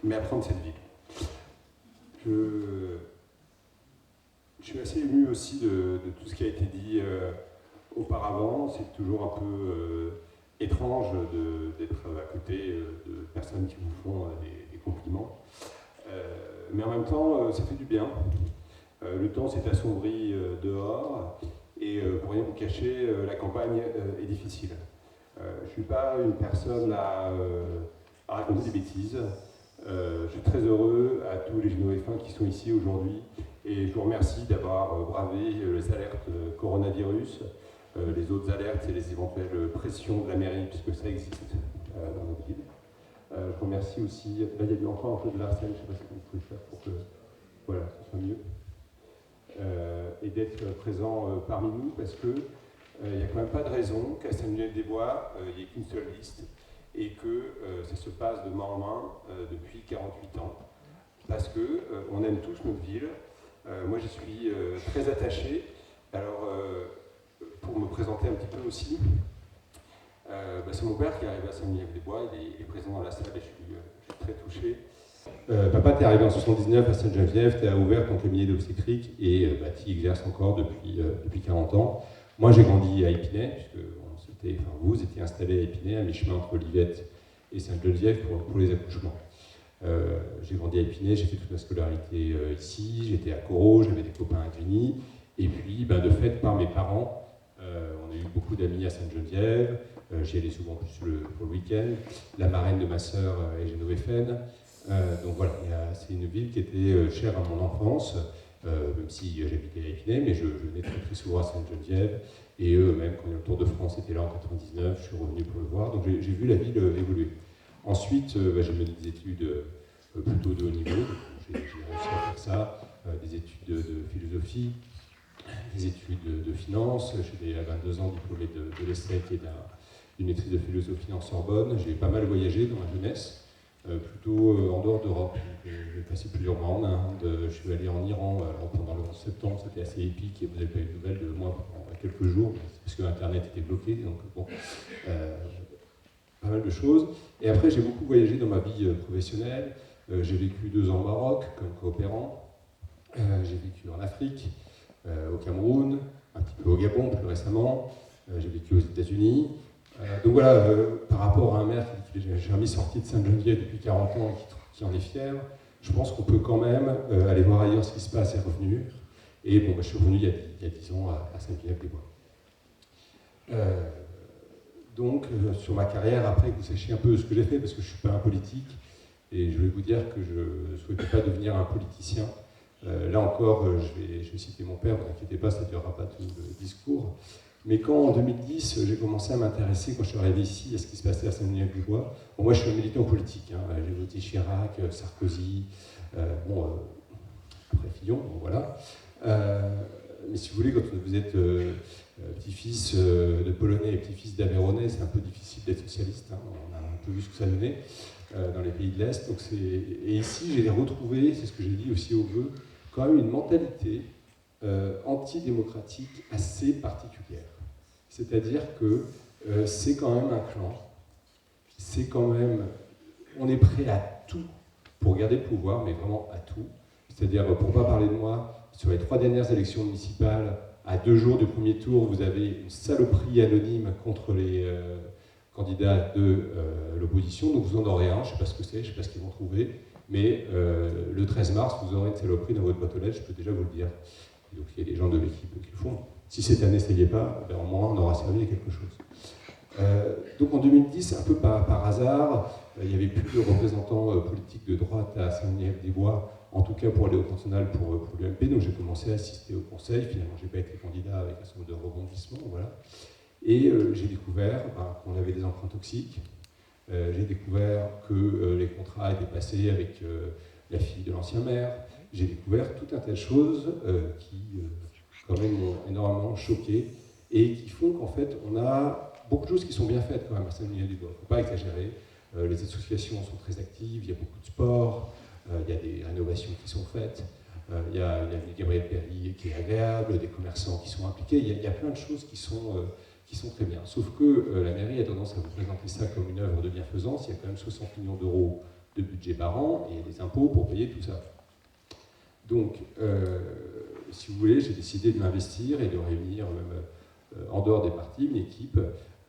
mais apprendre cette ville. Je suis assez ému aussi de tout ce qui a été dit auparavant. C'est toujours un peu étrange d'être à côté de personnes qui vous font des compliments. Mais en même temps, ça fait du bien. Le temps s'est assombri dehors et pour rien vous cacher, la campagne est difficile. Je ne suis pas une personne à raconter des bêtises. Je suis très heureux à tous les Génovéfains qui sont ici aujourd'hui et je vous remercie d'avoir bravé les alertes coronavirus, les autres alertes et les éventuelles pressions de la mairie, puisque ça existe dans notre ville. Je vous remercie aussi, là il y a encore un peu de l'arsène, je ne sais pas ce que vous pouvez faire pour que voilà, ce soit mieux. Et d'être présent parmi nous parce que il n'y a quand même pas de raison qu'à Saint-Geneviève-des-Bois, il n'y ait qu'une seule liste et que ça se passe de main en main depuis 48 ans. Parce qu'on aime tous notre ville. Moi, j'y suis très attaché. Alors, pour me présenter un petit peu aussi, c'est mon père qui est arrivé à Saint-Geneviève-des-Bois. Il est présent dans la salle et je suis très touché. Papa, t'es arrivé en 79 à Sainte-Geneviève, t'as ouvert ton cabinet d'obstétrique et tu exerces encore depuis 40 ans. Moi, j'ai grandi à Épinay, puisque vous étiez installé à Épinay, à mi-chemin entre Olivette et Sainte-Geneviève pour les accouchements. J'ai grandi à Épinay, j'ai fait toute ma scolarité ici, j'étais à Corot, j'avais des copains à Grigny, et puis de fait, par mes parents, on a eu beaucoup d'amis à Sainte-Geneviève, j'y allais souvent plus pour le week-end. La marraine de ma sœur est génovéfaine. Donc voilà, c'est une ville qui était chère à mon enfance, même si j'habitais à Épinay, mais je venais très, très souvent à Sainte-Geneviève. Et même quand le Tour de France était là en 99, je suis revenu pour le voir. Donc j'ai vu la ville évoluer. Ensuite, j'ai mené des études plutôt de haut niveau. J'ai réussi à faire ça, des études de philosophie, des études de finance. J'étais à 22 ans diplômé de l'ESSEC et d'une maîtrise de philosophie en Sorbonne. J'ai pas mal voyagé dans ma jeunesse. Plutôt en dehors d'Europe. J'ai passé plusieurs mois en Inde, je suis allé en Iran pendant le 11 septembre, c'était assez épique et vous n'avez pas eu de nouvelles de moi pendant quelques jours, parce que Internet était bloqué, donc bon, pas mal de choses. Et après j'ai beaucoup voyagé dans ma vie professionnelle, j'ai vécu 2 ans au Maroc comme coopérant, j'ai vécu en Afrique, au Cameroun, un petit peu au Gabon plus récemment, j'ai vécu aux États-Unis. Donc voilà, par rapport à un maire qui dit j'ai jamais sorti de Sainte-Geneviève depuis 40 ans et qui en est fier, je pense qu'on peut quand même aller voir ailleurs ce qui se passe et revenir. Et bon, je suis revenu il y a 10 ans à Sainte-Geneviève-des-Bois. Donc, sur ma carrière, après que vous sachiez un peu ce que j'ai fait, parce que je ne suis pas un politique, et je vais vous dire que je ne souhaitais pas devenir un politicien. Là encore, je vais citer mon père, ne vous inquiétez pas, ça ne durera pas tout le discours. Mais quand en 2010, j'ai commencé à m'intéresser, quand je suis arrivé ici, à ce qui se passait à Saint-Geneviève-des-Bois, bon, moi je suis un militant politique, j'ai voté Chirac, Sarkozy, après Fillon, bon, voilà. Mais si vous voulez, quand vous êtes petit-fils de Polonais et petit-fils d'Aveyronais, c'est un peu difficile d'être socialiste, on a un peu vu ce que ça donnait dans les pays de l'Est. Et ici, j'ai retrouvé, c'est ce que j'ai dit aussi au vœu, quand même une mentalité antidémocratique assez particulière. C'est-à-dire que c'est quand même un clan, c'est quand même, on est prêt à tout pour garder le pouvoir, mais vraiment à tout. C'est-à-dire, pour ne pas parler de moi, sur les 3 dernières élections municipales, à 2 jours du premier tour, vous avez une saloperie anonyme contre les candidats de l'opposition, donc vous en aurez un, je ne sais pas ce que c'est, je ne sais pas ce qu'ils vont trouver, mais le 13 mars, vous aurez une saloperie dans votre boîte aux lettres, je peux déjà vous le dire. Et donc il y a des gens de l'équipe qui le font. Si cette année ça n'y est pas, au moins on aura servi à quelque chose. Donc en 2010, un peu par hasard, il n'y avait plus de représentants politiques de droite à Saint-Geneviève-des-Bois, en tout cas pour aller au cantonal pour l'UMP, donc j'ai commencé à assister au conseil, finalement je n'ai pas été candidat avec un certain nombre de rebondissements, voilà. Et j'ai découvert qu'on avait des emprunts toxiques, j'ai découvert que les contrats étaient passés avec la fille de l'ancien maire, j'ai découvert tout un tas de choses qui quand même m'ont énormément choqué et qui font qu'en fait on a beaucoup de choses qui sont bien faites quand même à Saint-Geneviève-des-Bois, il ne faut pas exagérer, les associations sont très actives, il y a beaucoup de sport, il y a des rénovations qui sont faites, il y a Gabriel Perry qui est agréable, des commerçants qui sont impliqués, il y a plein de choses qui sont très bien. Sauf que la mairie a tendance à vous présenter ça comme une œuvre de bienfaisance, il y a quand même 60 millions d'euros de budget par an et des impôts pour payer tout ça. Donc, si vous voulez, j'ai décidé de m'investir et de réunir, même en dehors des partis, une équipe.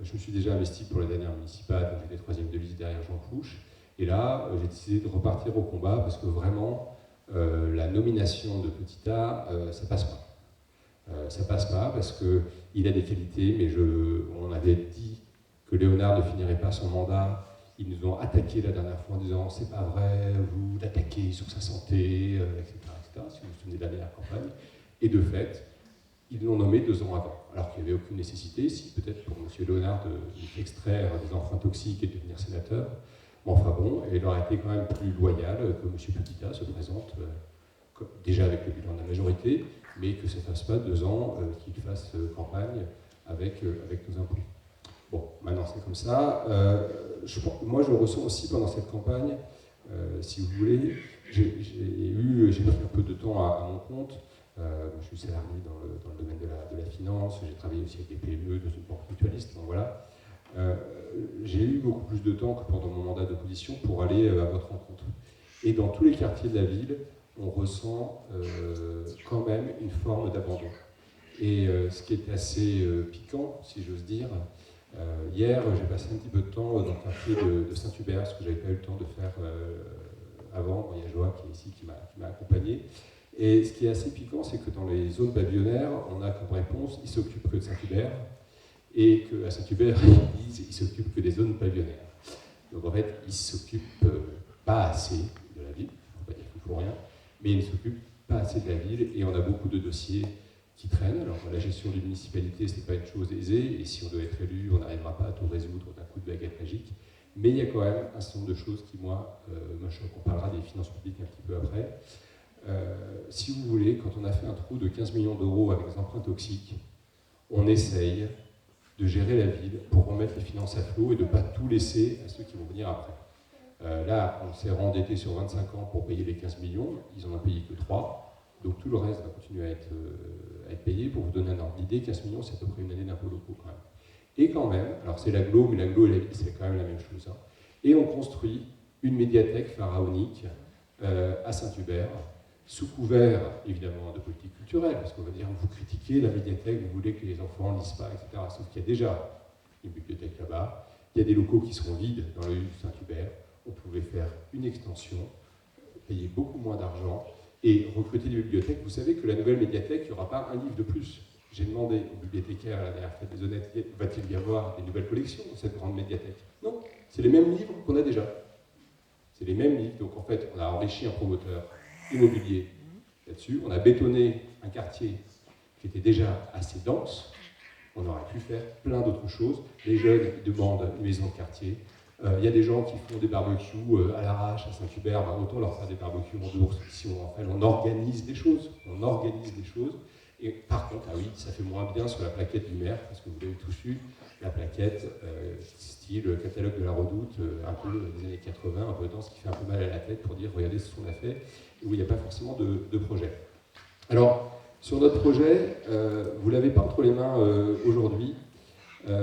Je me suis déjà investi pour la dernière municipale, donc j'étais troisième de liste derrière Jean Fouche. Et là, j'ai décidé de repartir au combat parce que vraiment, la nomination de Petit A, ça passe pas. Ça passe pas parce qu'il a des qualités, mais on avait dit que Léonard ne finirait pas son mandat. Ils nous ont attaqué la dernière fois en disant c'est pas vrai, vous l'attaquez sur sa santé, etc., etc., si vous vous souvenez de la dernière campagne. Et de fait, ils l'ont nommé 2 ans avant, alors qu'il n'y avait aucune nécessité, si peut-être pour M. Léonard d'extraire des emprunts toxiques et de devenir sénateur. Mais enfin bon, il aurait été quand même plus loyal que M. Petita se présente déjà avec le bilan de la majorité, mais que ça ne fasse pas 2 ans qu'il fasse campagne avec nos impôts. Bon, maintenant c'est comme ça. Moi je ressens aussi pendant cette campagne, si vous voulez, j'ai pris un peu de temps à mon compte. Je suis salarié dans le domaine de la finance, j'ai travaillé aussi avec des PME, dans une banque mutualiste, donc voilà. J'ai eu beaucoup plus de temps que pendant mon mandat d'opposition pour aller à votre rencontre. Et dans tous les quartiers de la ville, on ressent quand même une forme d'abandon. Et ce qui est assez piquant, si j'ose dire, hier j'ai passé un petit peu de temps dans le quartier de Saint-Hubert, ce que je n'avais pas eu le temps de faire avant. Il y a Joa qui est ici, qui m'a accompagné. Et ce qui est assez piquant, c'est que dans les zones pavillonnaires, on a comme réponse, ils s'occupent que de Saint-Hubert, et qu'à Saint-Hubert, ils disent, ils s'occupent que des zones pavillonnaires. Donc en fait, ils ne s'occupent pas assez de la ville, il ne faut pas dire qu'il ne faut rien, mais ils ne s'occupent pas assez de la ville, et on a beaucoup de dossiers qui traînent. Alors la gestion d'une municipalité, ce n'est pas une chose aisée, et si on doit être élu, on n'arrivera pas à tout résoudre d'un coup de baguette magique, mais il y a quand même un certain nombre de choses qui, moi, me choquent. On parlera des finances publiques un petit peu après. Si vous voulez, quand on a fait un trou de 15 millions d'euros avec des emprunts toxiques, on essaye de gérer la ville pour remettre les finances à flot et de ne pas tout laisser à ceux qui vont venir après. Là, on s'est rendetté sur 25 ans pour payer les 15 millions, ils n'en ont payé que 3, donc tout le reste va continuer à être payé. Pour vous donner un ordre d'idée, 15 millions, c'est à peu près une année d'impôts locaux quand même. Et quand même, alors c'est l'agglo, mais l'agglo et la ville, c'est quand même la même chose. Hein. Et on construit une médiathèque pharaonique à Saint-Hubert, sous couvert, évidemment, de politique culturelle, parce qu'on va dire, vous critiquez la médiathèque, vous voulez que les enfants ne lisent pas, etc. Sauf qu'il y a déjà une bibliothèque là-bas, il y a des locaux qui seront vides dans le rue Saint-Hubert, on pouvait faire une extension, payer beaucoup moins d'argent, et recruter des bibliothèques. Vous savez que la nouvelle médiathèque, il n'y aura pas un livre de plus. J'ai demandé aux bibliothécaires à la dernière fête des honnêtetés, va-t-il y avoir des nouvelles collections dans cette grande médiathèque? Non, c'est les mêmes livres qu'on a déjà. C'est les mêmes livres, donc en fait, on a enrichi un promoteur immobilier là-dessus, on a bétonné un quartier qui était déjà assez dense, on aurait pu faire plein d'autres choses. Les jeunes demandent une maison de quartier, il y a des gens qui font des barbecues à l'arrache à Saint-Hubert, ben autant leur faire des barbecues en bourse, si on organise des choses, et par contre, ah oui, ça fait moins bien sur la plaquette du maire, parce que vous l'avez tous eu, la plaquette style catalogue de la Redoute, un peu des années 80, un peu dense, qui fait un peu mal à la tête pour dire regardez ce qu'on a fait, et où il n'y a pas forcément de projet. Alors, sur notre projet, vous ne l'avez pas entre les mains aujourd'hui, il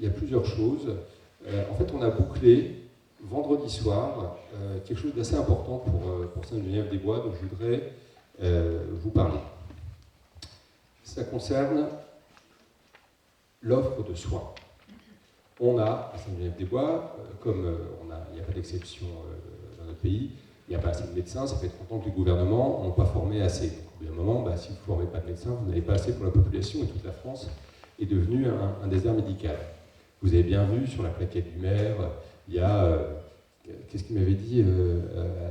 y a plusieurs choses. En fait, on a bouclé vendredi soir quelque chose d'assez important pour Sainte-Geneviève-des-Bois, dont je voudrais vous parler. Ça concerne l'offre de soins. On a, à Sainte-Geneviève-des-Bois, comme il n'y a pas d'exception dans notre pays, il n'y a pas assez de médecins, ça fait 30 ans que les gouvernements n'ont pas formé assez. Donc, au bout d'un moment, si vous ne formez pas de médecins, vous n'avez pas assez pour la population, et toute la France est devenue un désert médical. Vous avez bien vu sur la plaquette du maire, il y a, qu'est-ce qu'il m'avait dit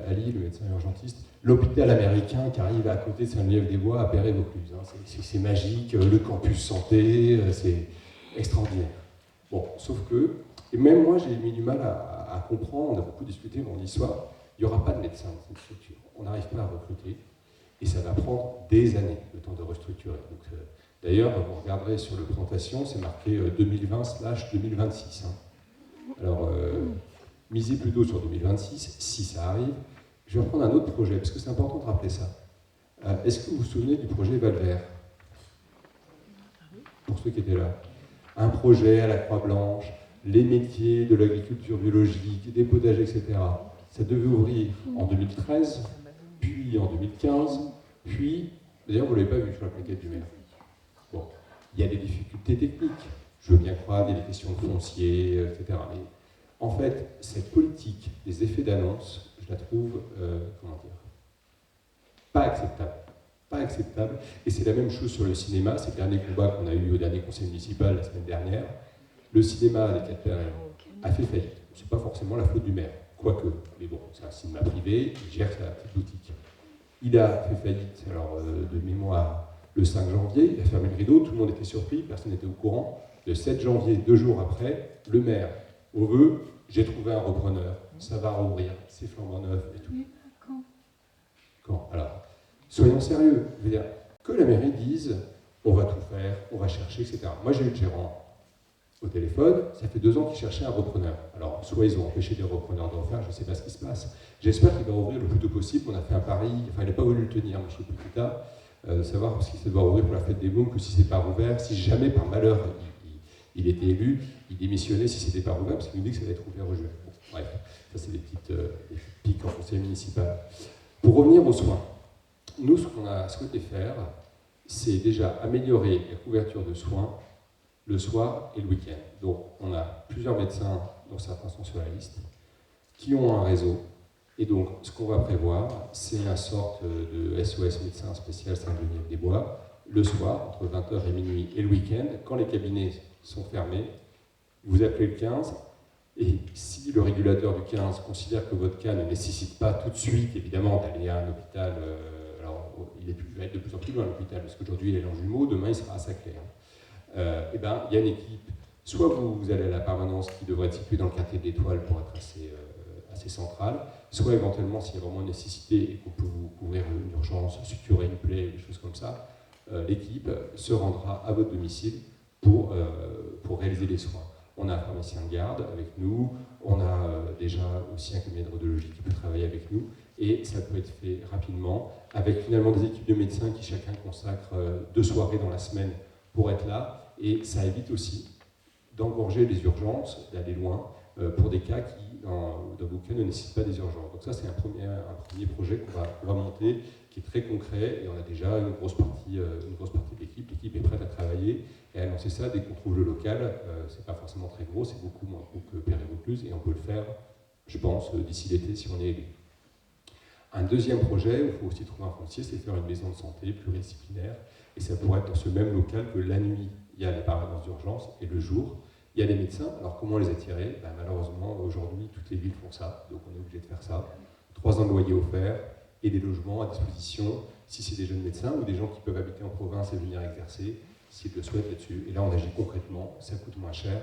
Ali, le médecin urgentiste, l'hôpital américain qui arrive à côté de Sainte-Geneviève-des-Bois à Perret-Vaucluse. Hein. C'est magique, le campus santé, c'est extraordinaire. Bon, sauf que, et même moi j'ai mis du mal à comprendre, on a beaucoup discuté vendredi soir, il n'y aura pas de médecins dans cette structure. On n'arrive pas à recruter, et ça va prendre des années, le temps de restructurer. Donc, d'ailleurs, vous regarderez sur la présentation, c'est marqué 2020/2026. Hein. Alors, misez plutôt sur 2026, si ça arrive. Je vais reprendre un autre projet, parce que c'est important de rappeler ça. Est-ce que vous vous souvenez du projet Valvert? Pour ceux qui étaient là. Un projet à la Croix-Blanche, les métiers de l'agriculture biologique, des potages, etc. Ça devait ouvrir en 2013, puis en 2015, puis, d'ailleurs vous ne l'avez pas vu sur la plaquette du maire. Bon, il y a des difficultés techniques, je veux bien croire, il y a des questions de foncier, etc. Mais en fait, cette politique des effets d'annonce, je la trouve, pas acceptable. Pas acceptable. Et c'est la même chose sur le cinéma, c'est le dernier combat qu'on a eu au dernier conseil municipal la semaine dernière. Le cinéma des 4 Pères a fait faillite. Ce n'est pas forcément la faute du maire, quoique. Mais bon, c'est un cinéma privé, il gère sa petite boutique. Il a fait faillite, alors de mémoire, le 5 janvier, il a fermé le rideau, tout le monde était surpris, personne n'était au courant. Le 7 janvier, 2 jours après, le maire, au vœu, j'ai trouvé un repreneur, ça va rouvrir, c'est flambant neuf et tout. Quand alors, soyons sérieux, je veux dire, que la mairie dise, on va tout faire, on va chercher, etc. Moi j'ai eu le gérant au téléphone, ça fait 2 ans qu'il cherchait un repreneur. Alors, soit ils ont empêché des repreneurs d'en faire, je ne sais pas ce qui se passe. J'espère qu'il va ouvrir le plus tôt possible. On a fait un pari, enfin, il n'a pas voulu le tenir, M. Pouquita, savoir si ça doit ouvrir pour la fête des Mômes, que si c'est pas ouvert, si jamais par malheur il était élu, il démissionnait si c'était pas ouvert, parce qu'il nous dit que ça va être ouvert au juin. Bon, bref, ça c'est des petites piques en conseil municipal. Pour revenir aux soins, nous, ce qu'on a souhaité faire, c'est déjà améliorer la couverture de soins le soir et le week-end. Donc, on a plusieurs médecins, dont certains sont sur la liste, qui ont un réseau. Et donc, ce qu'on va prévoir, c'est une sorte de SOS médecin spécial Saint-Geneviève-des-Bois, le soir, entre 20h et minuit, et le week-end, quand les cabinets sont fermés, vous appelez le 15, et si le régulateur du 15 considère que votre cas ne nécessite pas tout de suite, évidemment, d'aller à un hôpital, alors il va être de plus en plus loin l'hôpital, parce qu'aujourd'hui il est en jumeau, demain il sera à Saclay. Et ben, il y a une équipe, soit vous allez à la permanence qui devrait être située dans le quartier de l'Étoile pour être assez centrale, soit éventuellement s'il y a vraiment une nécessité et qu'on peut vous couvrir une urgence, suturer une plaie, des choses comme ça, l'équipe se rendra à votre domicile pour réaliser les soins. On a un pharmacien de garde avec nous, on a déjà aussi un cabinet de radiologie qui peut travailler avec nous, et ça peut être fait rapidement, avec finalement des équipes de médecins qui chacun consacrent 2 soirées dans la semaine pour être là, et ça évite aussi d'engorger les urgences, d'aller loin, pour des cas qui, dans vos cas, ne nécessitent pas des urgences. Donc ça, c'est un premier projet qu'on va monter, qui est très concret, et on a déjà une grosse partie de l'équipe. L'équipe est prête à travailler, et à lancer ça dès qu'on trouve le local. C'est pas forcément très gros, c'est beaucoup moins gros que Père-et-Vaucluse, et on peut le faire, je pense, d'ici l'été, si on est élu. Un deuxième projet, où il faut aussi trouver un foncier, c'est faire une maison de santé pluridisciplinaire, et ça pourrait être dans ce même local que la nuit, il y a les permanences d'urgence, et le jour, il y a des médecins. Alors comment les attirer? Malheureusement, aujourd'hui, toutes les villes font ça, donc on est obligé de faire ça. 3 ans de loyer offert et des logements à disposition, si c'est des jeunes médecins ou des gens qui peuvent habiter en province et venir exercer, s'ils le souhaitent là-dessus. Et là, on agit concrètement, ça coûte moins cher,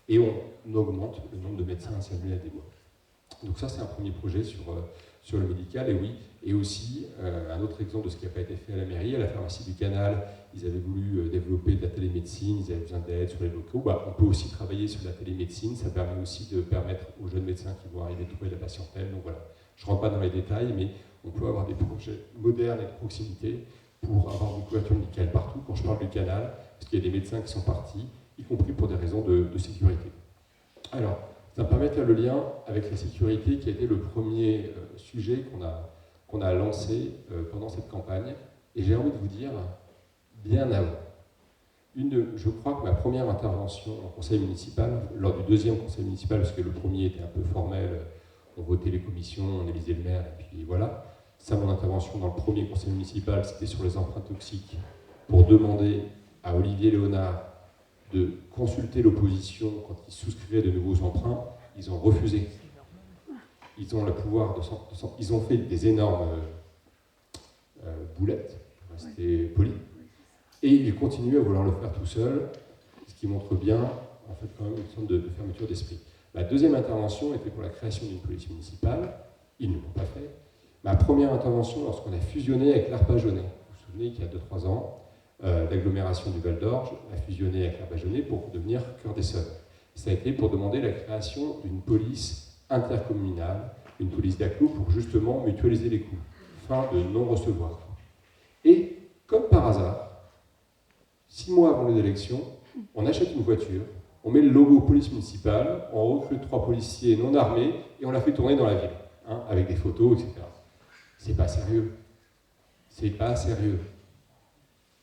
et on augmente le nombre de médecins à Saint-Geneviève-des-Bois. Donc ça, c'est un premier projet sur le médical, et oui, et aussi un autre exemple de ce qui n'a pas été fait à la mairie, à la pharmacie du Canal, ils avaient voulu développer de la télémédecine, ils avaient besoin d'aide sur les locaux. On peut aussi travailler sur la télémédecine, ça permet aussi de permettre aux jeunes médecins qui vont arriver de trouver de la patientèle. Donc voilà, je ne rentre pas dans les détails, mais on peut avoir des projets modernes et de proximité pour avoir une couverture médicale partout. Quand je parle du Canal, parce qu'il y a des médecins qui sont partis, y compris pour des raisons de sécurité. Alors, ça me permet de faire le lien avec la sécurité qui a été le premier sujet qu'on a lancé pendant cette campagne. Et j'ai envie de vous dire, bien avant. Je crois que ma première intervention en conseil municipal, lors du 2e conseil municipal, parce que le premier était un peu formel, on votait les commissions, on élisait le maire, et puis voilà. Ça, mon intervention dans le premier conseil municipal, c'était sur les emprunts toxiques, pour demander à Olivier Léonard de consulter l'opposition quand ils souscrivaient de nouveaux emprunts. Ils ont refusé. Ils ont le pouvoir ils ont fait des énormes boulettes, pour rester poli, et ils continuent à vouloir le faire tout seul, ce qui montre bien, en fait, quand même une sorte de fermeture d'esprit. Ma deuxième intervention était pour la création d'une police municipale. Ils ne l'ont pas fait. Ma première intervention, lorsqu'on a fusionné avec l'Arpajonais, vous vous souvenez qu'il y a 2-3 ans, l'agglomération du Val d'Orge a fusionné avec l'Arpajonais pour devenir Cœur des Saules. Ça a été pour demander la création d'une police intercommunale, une police d'agglo pour justement mutualiser les coûts, fin de non-recevoir. Et, comme par hasard, 6 mois avant les élections, on achète une voiture, on met le logo police municipale, on recrute 3 policiers non armés et on la fait tourner dans la ville. hein, avec des photos, etc. C'est pas sérieux. C'est pas sérieux.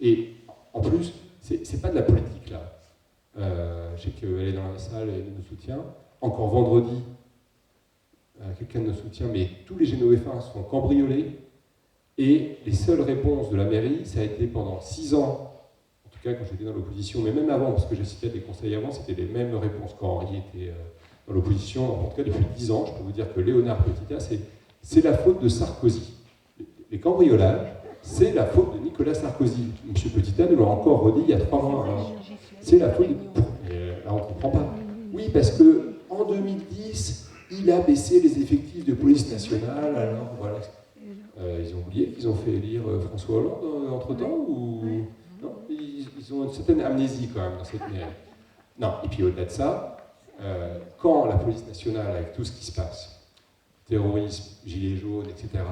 Et en plus, c'est pas de la politique là. Je sais qu'elle est dans la salle et elle nous soutient. Encore vendredi, quelqu'un nous soutient, mais tous les Génovéfins sont cambriolés. Et les seules réponses de la mairie, ça a été pendant 6 ans, en tout cas quand j'étais dans l'opposition, mais même avant, parce que j'assistais à des conseils avant, c'était les mêmes réponses quand Henri était dans l'opposition. En tout cas, depuis 10 ans, je peux vous dire que Léonard Petita, c'est la faute de Sarkozy. Les cambriolages, c'est la faute de Nicolas Sarkozy. M. Petita nous l'a encore redit il y a 3 mois. C'est la faute de... Là, on ne comprend pas. Oui, parce que en 2010, il a baissé les effectifs de police nationale, alors voilà. Ils ont oublié qu'ils ont fait élire François Hollande entre-temps ou... Non, ils ont une certaine amnésie quand même dans cette mairie. Non, et puis au-delà de ça, quand la police nationale, avec tout ce qui se passe, terrorisme, gilets jaunes, etc.,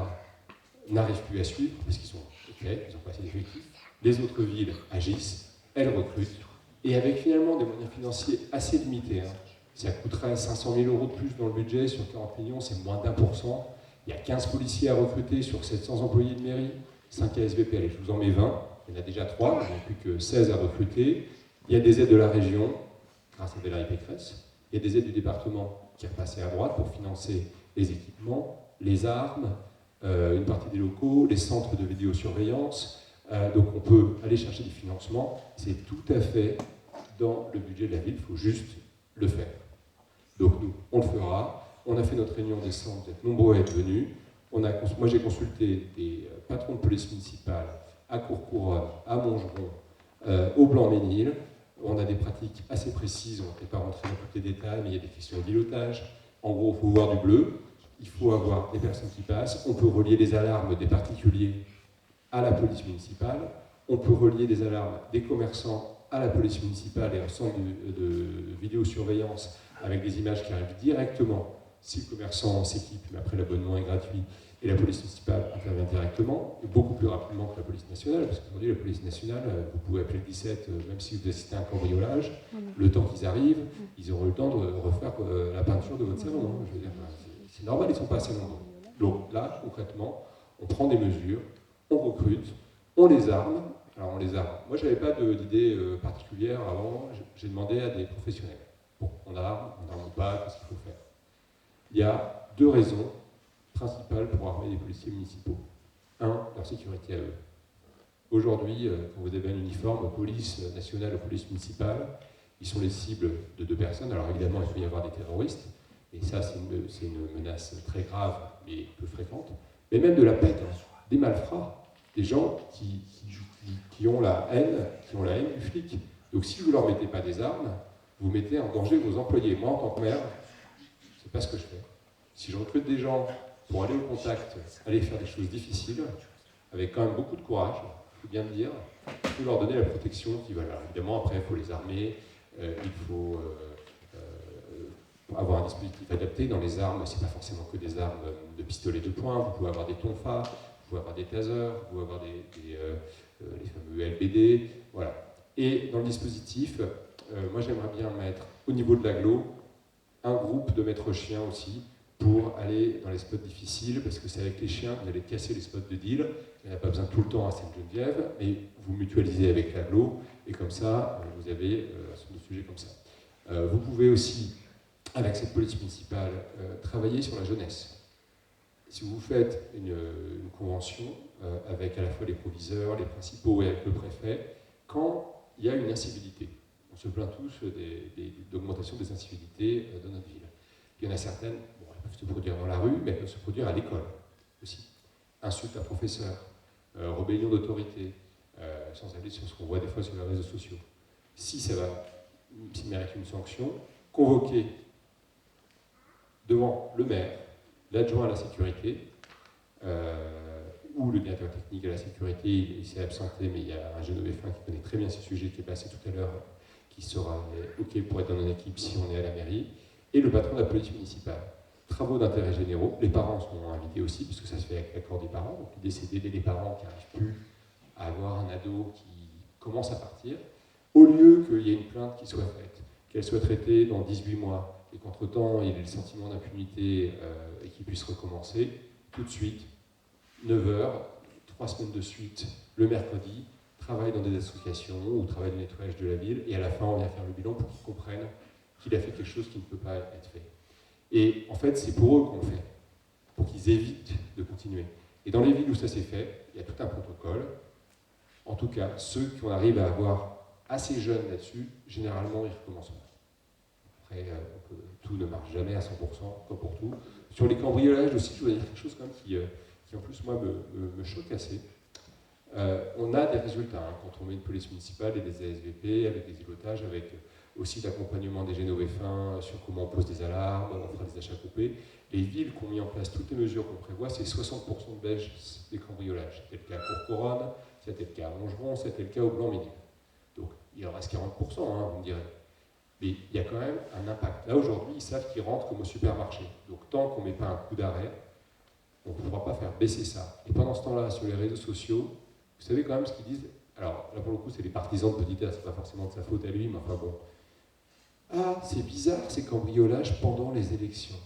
n'arrive plus à suivre, parce qu'ils sont OK, ils ont pas assez d'effectifs, les autres villes agissent, elles recrutent, et avec finalement des moyens financiers assez limités. Hein. Ça coûterait 500 000 € de plus dans le budget, sur 40 millions, c'est moins d'1%. Il y a 15 policiers à recruter sur 700 employés de mairie, 5 ASVP, allez, je vous en mets 20, il y en a déjà 3, il n'y en a plus que 16 à recruter. Il y a des aides de la région, grâce à Valérie Pécresse. Il y a des aides du département qui est repassé à droite pour financer les équipements, les armes, une partie des locaux, les centres de vidéosurveillance. Donc on peut aller chercher des financements. C'est tout à fait dans le budget de la ville, il faut juste le faire. Donc nous, on le fera. On a fait notre réunion en décembre, vous êtes nombreux à être venus. Moi j'ai consulté des patrons de police municipale à Courcouronnes, à Montgeron, au Blanc-Ménil. On a des pratiques assez précises, on ne peut pas rentrer dans tous les détails, mais il y a des questions d'îlotage. En gros, il faut voir du bleu, il faut avoir des personnes qui passent, on peut relier les alarmes des particuliers à la police municipale, on peut relier des alarmes des commerçants à la police municipale et au centre de vidéosurveillance avec des images qui arrivent directement si le commerçant s'équipe, mais après l'abonnement est gratuit, et la police municipale intervient directement, et beaucoup plus rapidement que la police nationale, parce qu'aujourd'hui, la police nationale, vous pouvez appeler le 17, même si vous assistez à un cambriolage, le temps qu'ils arrivent, ils auront eu le temps de refaire la peinture de votre salon. Hein. Je veux dire, c'est normal, ils ne sont pas assez nombreux. Donc là, concrètement, on prend des mesures, on recrute, on les arme. Alors on les arme. Moi, je n'avais pas d'idée particulière avant, j'ai demandé à des professionnels. Bon, on arme pas, qu'est-ce qu'il faut faire? Il y a 2 raisons principales pour armer les policiers municipaux. 1, leur sécurité à eux. Aujourd'hui, quand vous avez un uniforme, police nationale ou police municipale, ils sont les cibles de 2 personnes. Alors évidemment, il peut y avoir des terroristes, et ça, c'est une menace très grave, mais peu fréquente. Mais même de la pète, des malfrats, des gens qui ont la haine du flic. Donc si vous ne leur mettez pas des armes, vous mettez en danger vos employés. Moi, en tant que maire, c'est pas ce que je fais. Si je recrute des gens pour aller au contact, aller faire des choses difficiles, avec quand même beaucoup de courage, il faut bien le dire, il faut leur donner la protection qu'ils veulent. Alors, évidemment, après, il faut les armer, il faut avoir un dispositif adapté. Dans les armes, c'est pas forcément que des armes de pistolet de poing, vous pouvez avoir des tonfas, vous pouvez avoir des tasers, vous pouvez avoir les fameux LBD, voilà. Et dans le dispositif, moi j'aimerais bien mettre au niveau de l'agglo un groupe de maîtres chiens aussi pour aller dans les spots difficiles, parce que c'est avec les chiens que vous allez casser les spots de deal. Il n'y en a pas besoin tout le temps à Sainte-Geneviève, mais vous mutualisez avec l'agglo, et comme ça, vous avez un certain de sujets comme ça. Vous pouvez aussi, avec cette police municipale, travailler sur la jeunesse. Si vous faites une convention avec à la fois les proviseurs, les principaux et avec le préfet, quand il y a une incivilité, on se plaint tous d'augmentation des incivilités dans notre ville. Il y en a certaines, bon, elles peuvent se produire dans la rue, mais elles peuvent se produire à l'école aussi. Insulte à professeur, rébellion d'autorité, sans aller sur ce qu'on voit des fois sur les réseaux sociaux. Si ça mérite une sanction, convoquer devant le maire, l'adjoint à la sécurité, ou le directeur technique à la sécurité, il s'est absenté, mais il y a un Génovéfin qui connaît très bien ces sujets, qui est passé tout à l'heure, qui sera OK pour être dans une équipe si on est à la mairie, et le patron de la police municipale. Travaux d'intérêt généraux, les parents sont invités aussi, puisque ça se fait avec l'accord des parents, donc l'idée c'est d'aider les parents qui n'arrivent plus à avoir un ado qui commence à partir, au lieu qu'il y ait une plainte qui soit faite, qu'elle soit traitée dans 18 mois, et qu'entre-temps, il ait le sentiment d'impunité et qu'il puisse recommencer, tout de suite, 9 heures, 3 semaines de suite, le mercredi, travaille dans des associations ou travaille dans le nettoyage de la ville, et à la fin, on vient faire le bilan pour qu'ils comprennent qu'il a fait quelque chose qui ne peut pas être fait. Et en fait, c'est pour eux qu'on le fait, pour qu'ils évitent de continuer. Et dans les villes où ça s'est fait, il y a tout un protocole. En tout cas, ceux qu'on arrive à avoir assez jeunes là-dessus, généralement, ils recommencent pas. Après, tout ne marche jamais à 100%, comme pour tout. Sur les cambriolages aussi, je voudrais dire quelque chose quand même qui en plus, moi, me choque assez. On a des résultats hein, quand on met une police municipale et des ASVP, avec des îlotages, avec aussi l'accompagnement des GNOV-Fin sur comment on pose des alarmes, on fera des achats coupés. Les villes qui ont mis en place toutes les mesures qu'on prévoit, c'est 60% de baisse des cambriolages. C'était le cas à Courcouronnes, c'était le cas à Montgeron, c'était le cas au Blanc-Ménil. Donc il en reste 40%, hein, vous me direz. Mais il y a quand même un impact. Là, aujourd'hui, ils savent qu'ils rentrent comme au supermarché. Donc tant qu'on ne met pas un coup d'arrêt, on ne pourra pas faire baisser ça. Et pendant ce temps-là, sur les réseaux sociaux, vous savez quand même ce qu'ils disent. Alors là, pour le coup, c'est les partisans de Petit Air, c'est pas forcément de sa faute à lui, mais enfin bon. Ah, c'est bizarre ces cambriolages pendant les élections.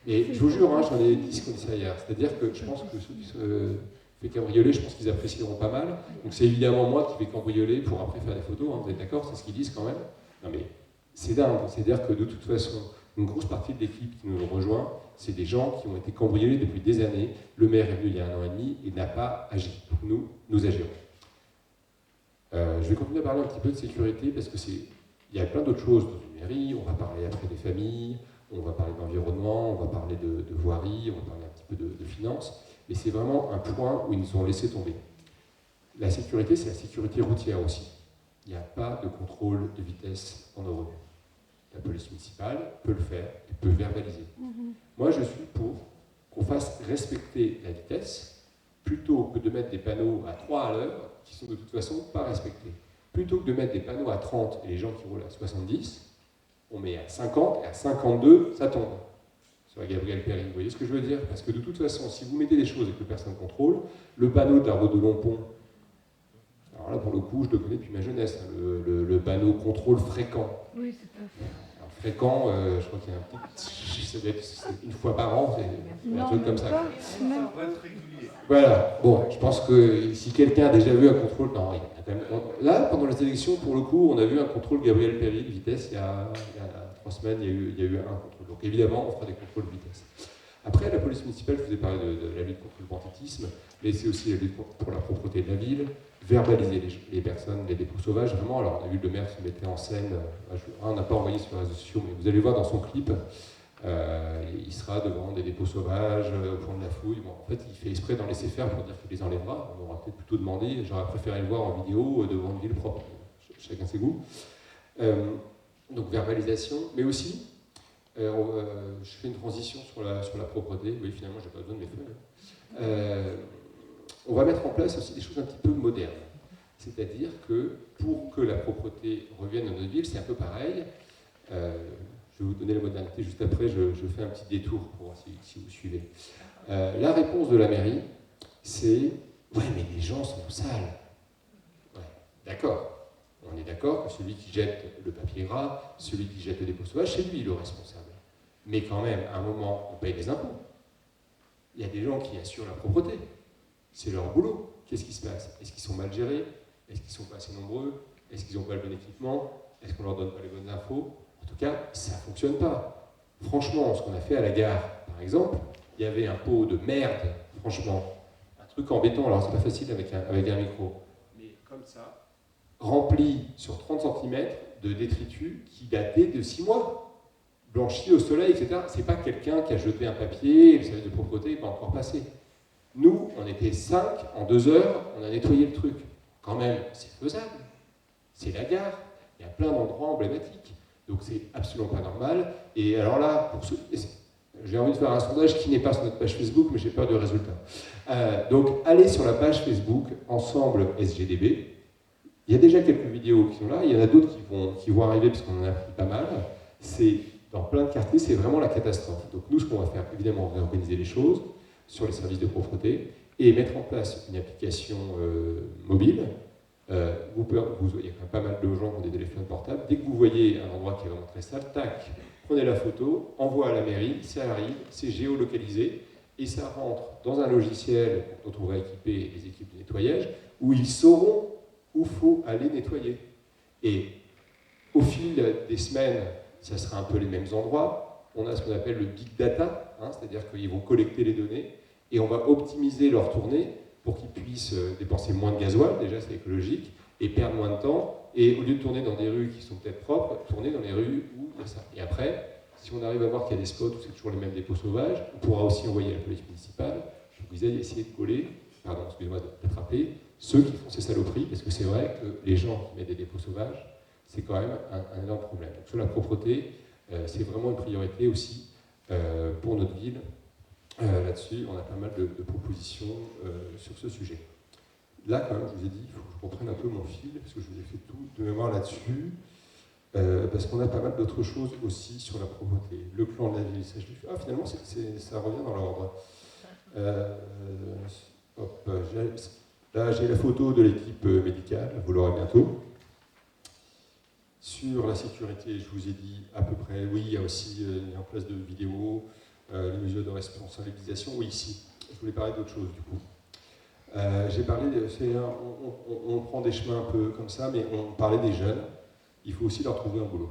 Et je vous jure, hein, j'en ai dit comme ça hier. C'est-à-dire que je pense que ceux qui se fait cambrioler, je pense qu'ils apprécieront pas mal. Donc c'est évidemment moi qui vais cambrioler pour après faire des photos, hein, vous êtes d'accord? C'est ce qu'ils disent quand même. Non mais c'est dingue. C'est-à-dire que de toute façon, une grosse partie de l'équipe qui nous rejoint, c'est des gens qui ont été cambriolés depuis des années. Le maire est venu il y a 1 an et demi et n'a pas agi. Donc nous agirons. Je vais continuer à parler un petit peu de sécurité parce que il y a plein d'autres choses dans une mairie. On va parler après des familles, on va parler d'environnement, on va parler de voirie, on va parler un petit peu de finances. Mais c'est vraiment un point où ils nous ont laissé tomber. La sécurité, c'est la sécurité routière aussi. Il n'y a pas de contrôle de vitesse en Europe. La police municipale peut le faire et peut verbaliser. Moi, je suis pour qu'on fasse respecter la vitesse plutôt que de mettre des panneaux à 3 à l'heure qui sont de toute façon pas respectés. Plutôt que de mettre des panneaux à 30 et les gens qui roulent à 70, on met à 50 et à 52, ça tombe. Sur la Gabriel Péry, vous voyez ce que je veux dire? Parce que de toute façon, si vous mettez des choses et que personne ne contrôle, le panneau de la route de Longpont, alors là pour le coup, je le connais depuis ma jeunesse, hein, le panneau contrôle fréquent. Oui, c'est pas fait. Alors, fréquent, je crois qu'il y a un petit. Ça doit être une fois par an, c'est un truc comme ça. Même va être régulier. Voilà, bon, je pense que si quelqu'un a déjà vu un contrôle. Non, il y a quand même. Là, pendant les élections, pour le coup, on a vu un contrôle Gabriel Péry de vitesse il y a 3 semaines, il y a eu un contrôle. Donc évidemment, on fera des contrôles de vitesse. Après, la police municipale, je vous ai parlé de la lutte contre le banditisme, mais c'est aussi la lutte pour la propreté de la ville, verbaliser les personnes, les dépôts sauvages. Vraiment, alors on a vu le maire se mettre en scène, on n'a pas envoyé sur les réseaux sociaux, mais vous allez voir dans son clip, il sera devant des dépôts sauvages, au point de la fouille. Bon, en fait, il fait exprès d'en laisser faire pour dire qu'il les enlèvera. On aurait peut-être plutôt demandé, j'aurais préféré le voir en vidéo devant une ville propre. Chacun ses goûts. Donc verbalisation, mais aussi, je fais une transition sur la propreté. Oui, finalement, j'ai pas besoin de mes feuilles. On va mettre en place aussi des choses un petit peu modernes. C'est-à-dire que pour que la propreté revienne dans notre ville, c'est un peu pareil. Je vais vous donner la modernité juste après, je fais un petit détour pour voir si vous suivez. La réponse de la mairie, c'est « Ouais, mais les gens sont sales. » Ouais, d'accord. On est d'accord que celui qui jette le papier gras, celui qui jette le dépôt sauvage, c'est lui le responsable. Mais quand même, à un moment, on paye des impôts. Il y a des gens qui assurent la propreté. C'est leur boulot. Qu'est-ce qui se passe? Est-ce qu'ils sont mal gérés? Est-ce qu'ils ne sont pas assez nombreux? Est-ce qu'ils n'ont pas le bon équipement? Est-ce qu'on ne leur donne pas les bonnes infos? En tout cas, ça ne fonctionne pas. Franchement, ce qu'on a fait à la gare, par exemple, il y avait un pot de merde, franchement, un truc en béton, alors c'est pas facile avec un micro, mais comme ça, rempli sur 30 cm de détritus qui dataient de 6 mois, blanchis au soleil, etc. C'est pas quelqu'un qui a jeté un papier, le service de propreté n'est pas encore passé. Nous, on était 5, en 2 heures, on a nettoyé le truc. Quand même, c'est faisable. C'est la gare. Il y a plein d'endroits emblématiques. Donc c'est absolument pas normal. Et alors là, pour ceux, j'ai envie de faire un sondage qui n'est pas sur notre page Facebook, mais j'ai peur du résultat. Donc allez sur la page Facebook Ensemble SGDB. Il y a déjà quelques vidéos qui sont là. Il y en a d'autres qui vont arriver parce qu'on en a pris pas mal. C'est dans plein de quartiers, c'est vraiment la catastrophe. Donc nous, ce qu'on va faire, évidemment, réorganiser les choses sur les services de propreté et mettre en place une application mobile. Il y a quand même pas mal de gens qui ont des téléphones portables. Dès que vous voyez un endroit qui est vraiment très sale, tac, prenez la photo, envoie à la mairie, ça arrive, c'est géolocalisé, et ça rentre dans un logiciel dont on va équiper les équipes de nettoyage, où ils sauront où il faut aller nettoyer. Et au fil des semaines, ça sera un peu les mêmes endroits. On a ce qu'on appelle le big data, hein, c'est-à-dire qu'ils vont collecter les données, et on va optimiser leur tournée pour qu'ils puissent dépenser moins de gasoil, déjà c'est écologique, et perdre moins de temps, et au lieu de tourner dans des rues qui sont peut-être propres, tourner dans les rues où il y a ça. Et après, si on arrive à voir qu'il y a des spots où c'est toujours les mêmes dépôts sauvages, on pourra aussi envoyer la police municipale, je vous disais, essayer de coller, pardon, excusez-moi d'attraper, ceux qui font ces saloperies, parce que c'est vrai que les gens qui mettent des dépôts sauvages, c'est quand même un énorme problème. Donc sur la propreté, c'est vraiment une priorité aussi pour notre ville. Là-dessus, on a pas mal de propositions sur ce sujet. Là, quand même, je vous ai dit, il faut que je reprenne un peu mon fil, parce que je vous ai fait tout de mémoire là-dessus, parce qu'on a pas mal d'autres choses aussi sur la propreté. Le plan de la ville, ça, je l'ai fait. Ah, finalement, ça revient dans l'ordre. Là, j'ai la photo de l'équipe médicale, vous l'aurez bientôt. Sur la sécurité, je vous ai dit à peu près, oui, il y a aussi mis en place de vidéos, les mesures de responsabilisation. Oui, ici, je voulais parler d'autre chose du coup. J'ai parlé, on prend des chemins un peu comme ça, mais on parlait des jeunes. Il faut aussi leur trouver un boulot.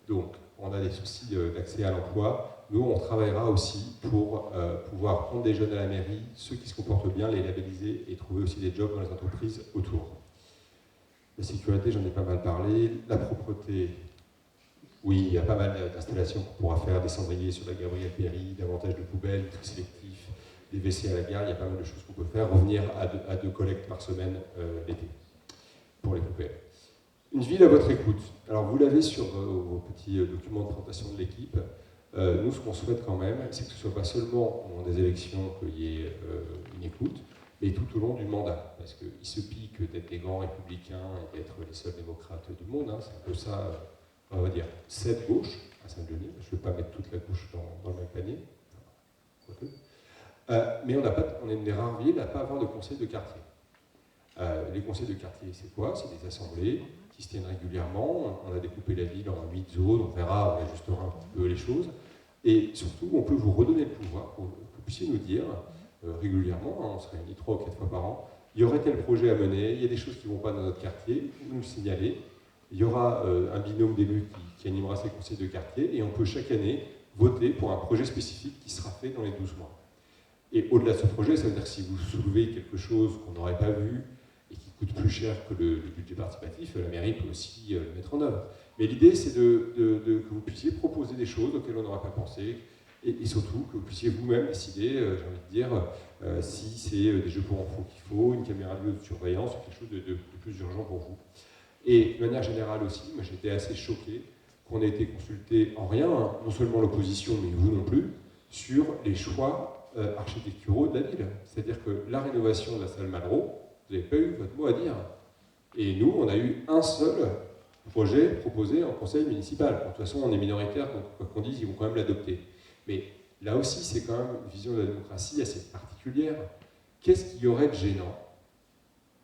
Donc, on a des soucis d'accès à l'emploi. Nous, on travaillera aussi pour pouvoir prendre des jeunes à la mairie, ceux qui se comportent bien, les labelliser et trouver aussi des jobs dans les entreprises autour. La sécurité, j'en ai pas mal parlé. La propreté, oui, il y a pas mal d'installations qu'on pourra faire, des cendriers sur la Gabrielle Péry, davantage de poubelles, tri sélectif, des WC à la gare, il y a pas mal de choses qu'on peut faire. Revenir à deux collectes par semaine l'été pour les poubelles. Une ville à votre écoute. Alors vous l'avez sur vos petits documents de présentation de l'équipe. Nous, ce qu'on souhaite quand même, c'est que ce ne soit pas seulement au moment des élections qu'il y ait une écoute, mais tout au long du mandat. Parce qu'il se pique d'être les grands républicains et d'être les seuls démocrates du monde. Hein. C'est un peu ça, on va dire, cette gauche à Saint-Denis. Je ne vais pas mettre toute la gauche dans le même panier. Mais on est une des rares villes à ne pas avoir de conseil de quartier. Les conseils de quartier, c'est quoi? C'est des assemblées qui se tiennent régulièrement. On a découpé la ville en 8 zones, on verra, on ajustera un petit peu les choses. Et surtout, on peut vous redonner le pouvoir pour que vous puissiez nous dire régulièrement, hein, on se réunit 3 ou 4 fois par an, il y aurait tel projet à mener, il y a des choses qui ne vont pas dans notre quartier, vous nous le signalez. Il y aura un binôme d'élus qui animera ces conseils de quartier et on peut chaque année voter pour un projet spécifique qui sera fait dans les 12 mois. Et au-delà de ce projet, ça veut dire que si vous soulevez quelque chose qu'on n'aurait pas vu et qui coûte plus cher que le budget participatif, la mairie peut aussi le mettre en œuvre. Mais l'idée, c'est que vous puissiez proposer des choses auxquelles on n'aurait pas pensé et surtout que vous puissiez vous-même décider, j'ai envie de dire, si c'est des jeux pour enfants qu'il faut, une caméra de surveillance ou quelque chose de plus urgent pour vous. Et de manière générale aussi, moi j'étais assez choqué qu'on ait été consulté en rien, hein, non seulement l'opposition, mais vous non plus, sur les choix architecturaux de la ville. C'est-à-dire que la rénovation de la salle Malraux, vous n'avez pas eu votre mot à dire. Et nous, on a eu un seul projet proposé en conseil municipal. Bon, de toute façon, on est minoritaire, donc quoi qu'on dise, ils vont quand même l'adopter. Mais là aussi, c'est quand même une vision de la démocratie assez particulière. Qu'est-ce qu'il y aurait de gênant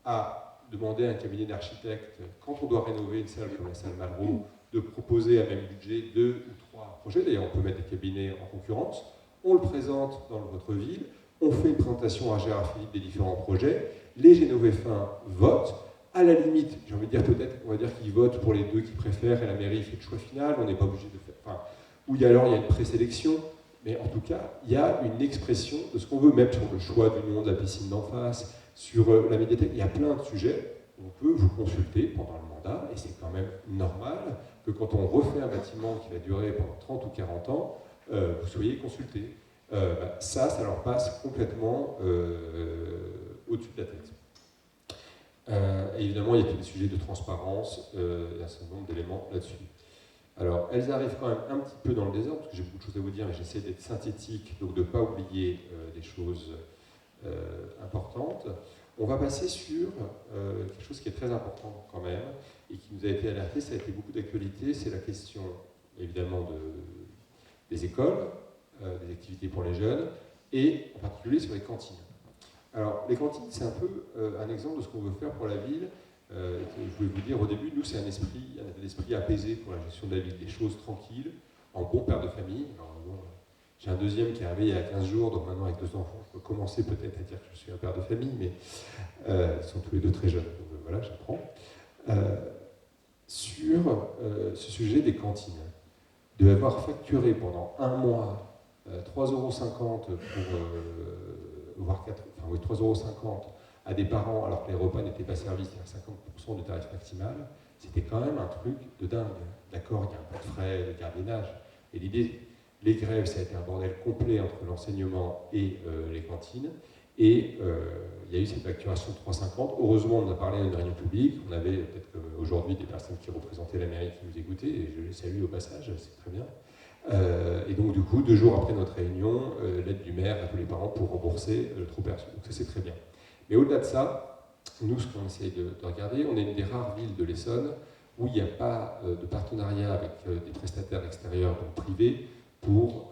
à demander à un cabinet d'architectes, quand on doit rénover une salle comme la salle Malraux, de proposer à même budget 2 ou 3 projets, d'ailleurs on peut mettre des cabinets en concurrence, on le présente dans votre ville, on fait une présentation à Gérard Philippe des différents projets, les Génovéfins votent, à la limite, j'ai envie de dire peut-être, on va dire qu'ils votent pour les 2 qu'ils préfèrent et la mairie fait le choix final, on n'est pas obligé de faire, enfin, ou il y a une présélection, mais en tout cas, il y a une expression de ce qu'on veut, même sur le choix du nom de la piscine d'en face, sur la médiathèque, il y a plein de sujets où on peut vous consulter pendant le mandat, et c'est quand même normal que quand on refait un bâtiment qui va durer pendant 30 ou 40 ans, vous soyez consulté. Ça leur passe complètement au-dessus de la tête. Et évidemment, il y a tous des sujets de transparence, il y a un certain nombre d'éléments là-dessus. Alors, elles arrivent quand même un petit peu dans le désordre, parce que j'ai beaucoup de choses à vous dire, mais j'essaie d'être synthétique, donc de ne pas oublier des choses importantes. On va passer sur quelque chose qui est très important quand même, et qui nous a été alerté, ça a été beaucoup d'actualité, c'est la question évidemment des écoles, des activités pour les jeunes, et en particulier sur les cantines. Alors, les cantines, c'est un peu un exemple de ce qu'on veut faire pour la ville, Je voulais vous dire, au début, nous, c'est un esprit apaisé pour la gestion de la ville, des choses tranquilles, en bon père de famille. Alors, bon, j'ai un deuxième qui est arrivé il y a 15 jours, donc maintenant avec 2 enfants, je peux commencer peut-être à dire que je suis un père de famille, mais ils sont tous les deux très jeunes, donc voilà, j'apprends. Sur ce sujet des cantines, de avoir facturé pendant un mois 3,50 € voire 3,50 € à des parents alors que les repas n'étaient pas servis, c'est-à-dire 50% du tarif maximal, c'était quand même un truc de dingue. D'accord, il y a un peu de frais de gardiennage. Et l'idée, les grèves, ça a été un bordel complet entre l'enseignement et les cantines. Et il y a eu cette facturation de 3,50 €. Heureusement, on a parlé à une réunion publique. On avait peut-être aujourd'hui des personnes qui représentaient la mairie qui nous écoutaient, et je les salue au passage, c'est très bien. Et donc, du coup, 2 jours après notre réunion, l'aide du maire à tous les parents pour rembourser le trop perçu. Donc, ça, c'est très bien. Mais au-delà de ça, nous, ce qu'on essaye de regarder, on est une des rares villes de l'Essonne où il n'y a pas de partenariat avec des prestataires extérieurs, donc privés, pour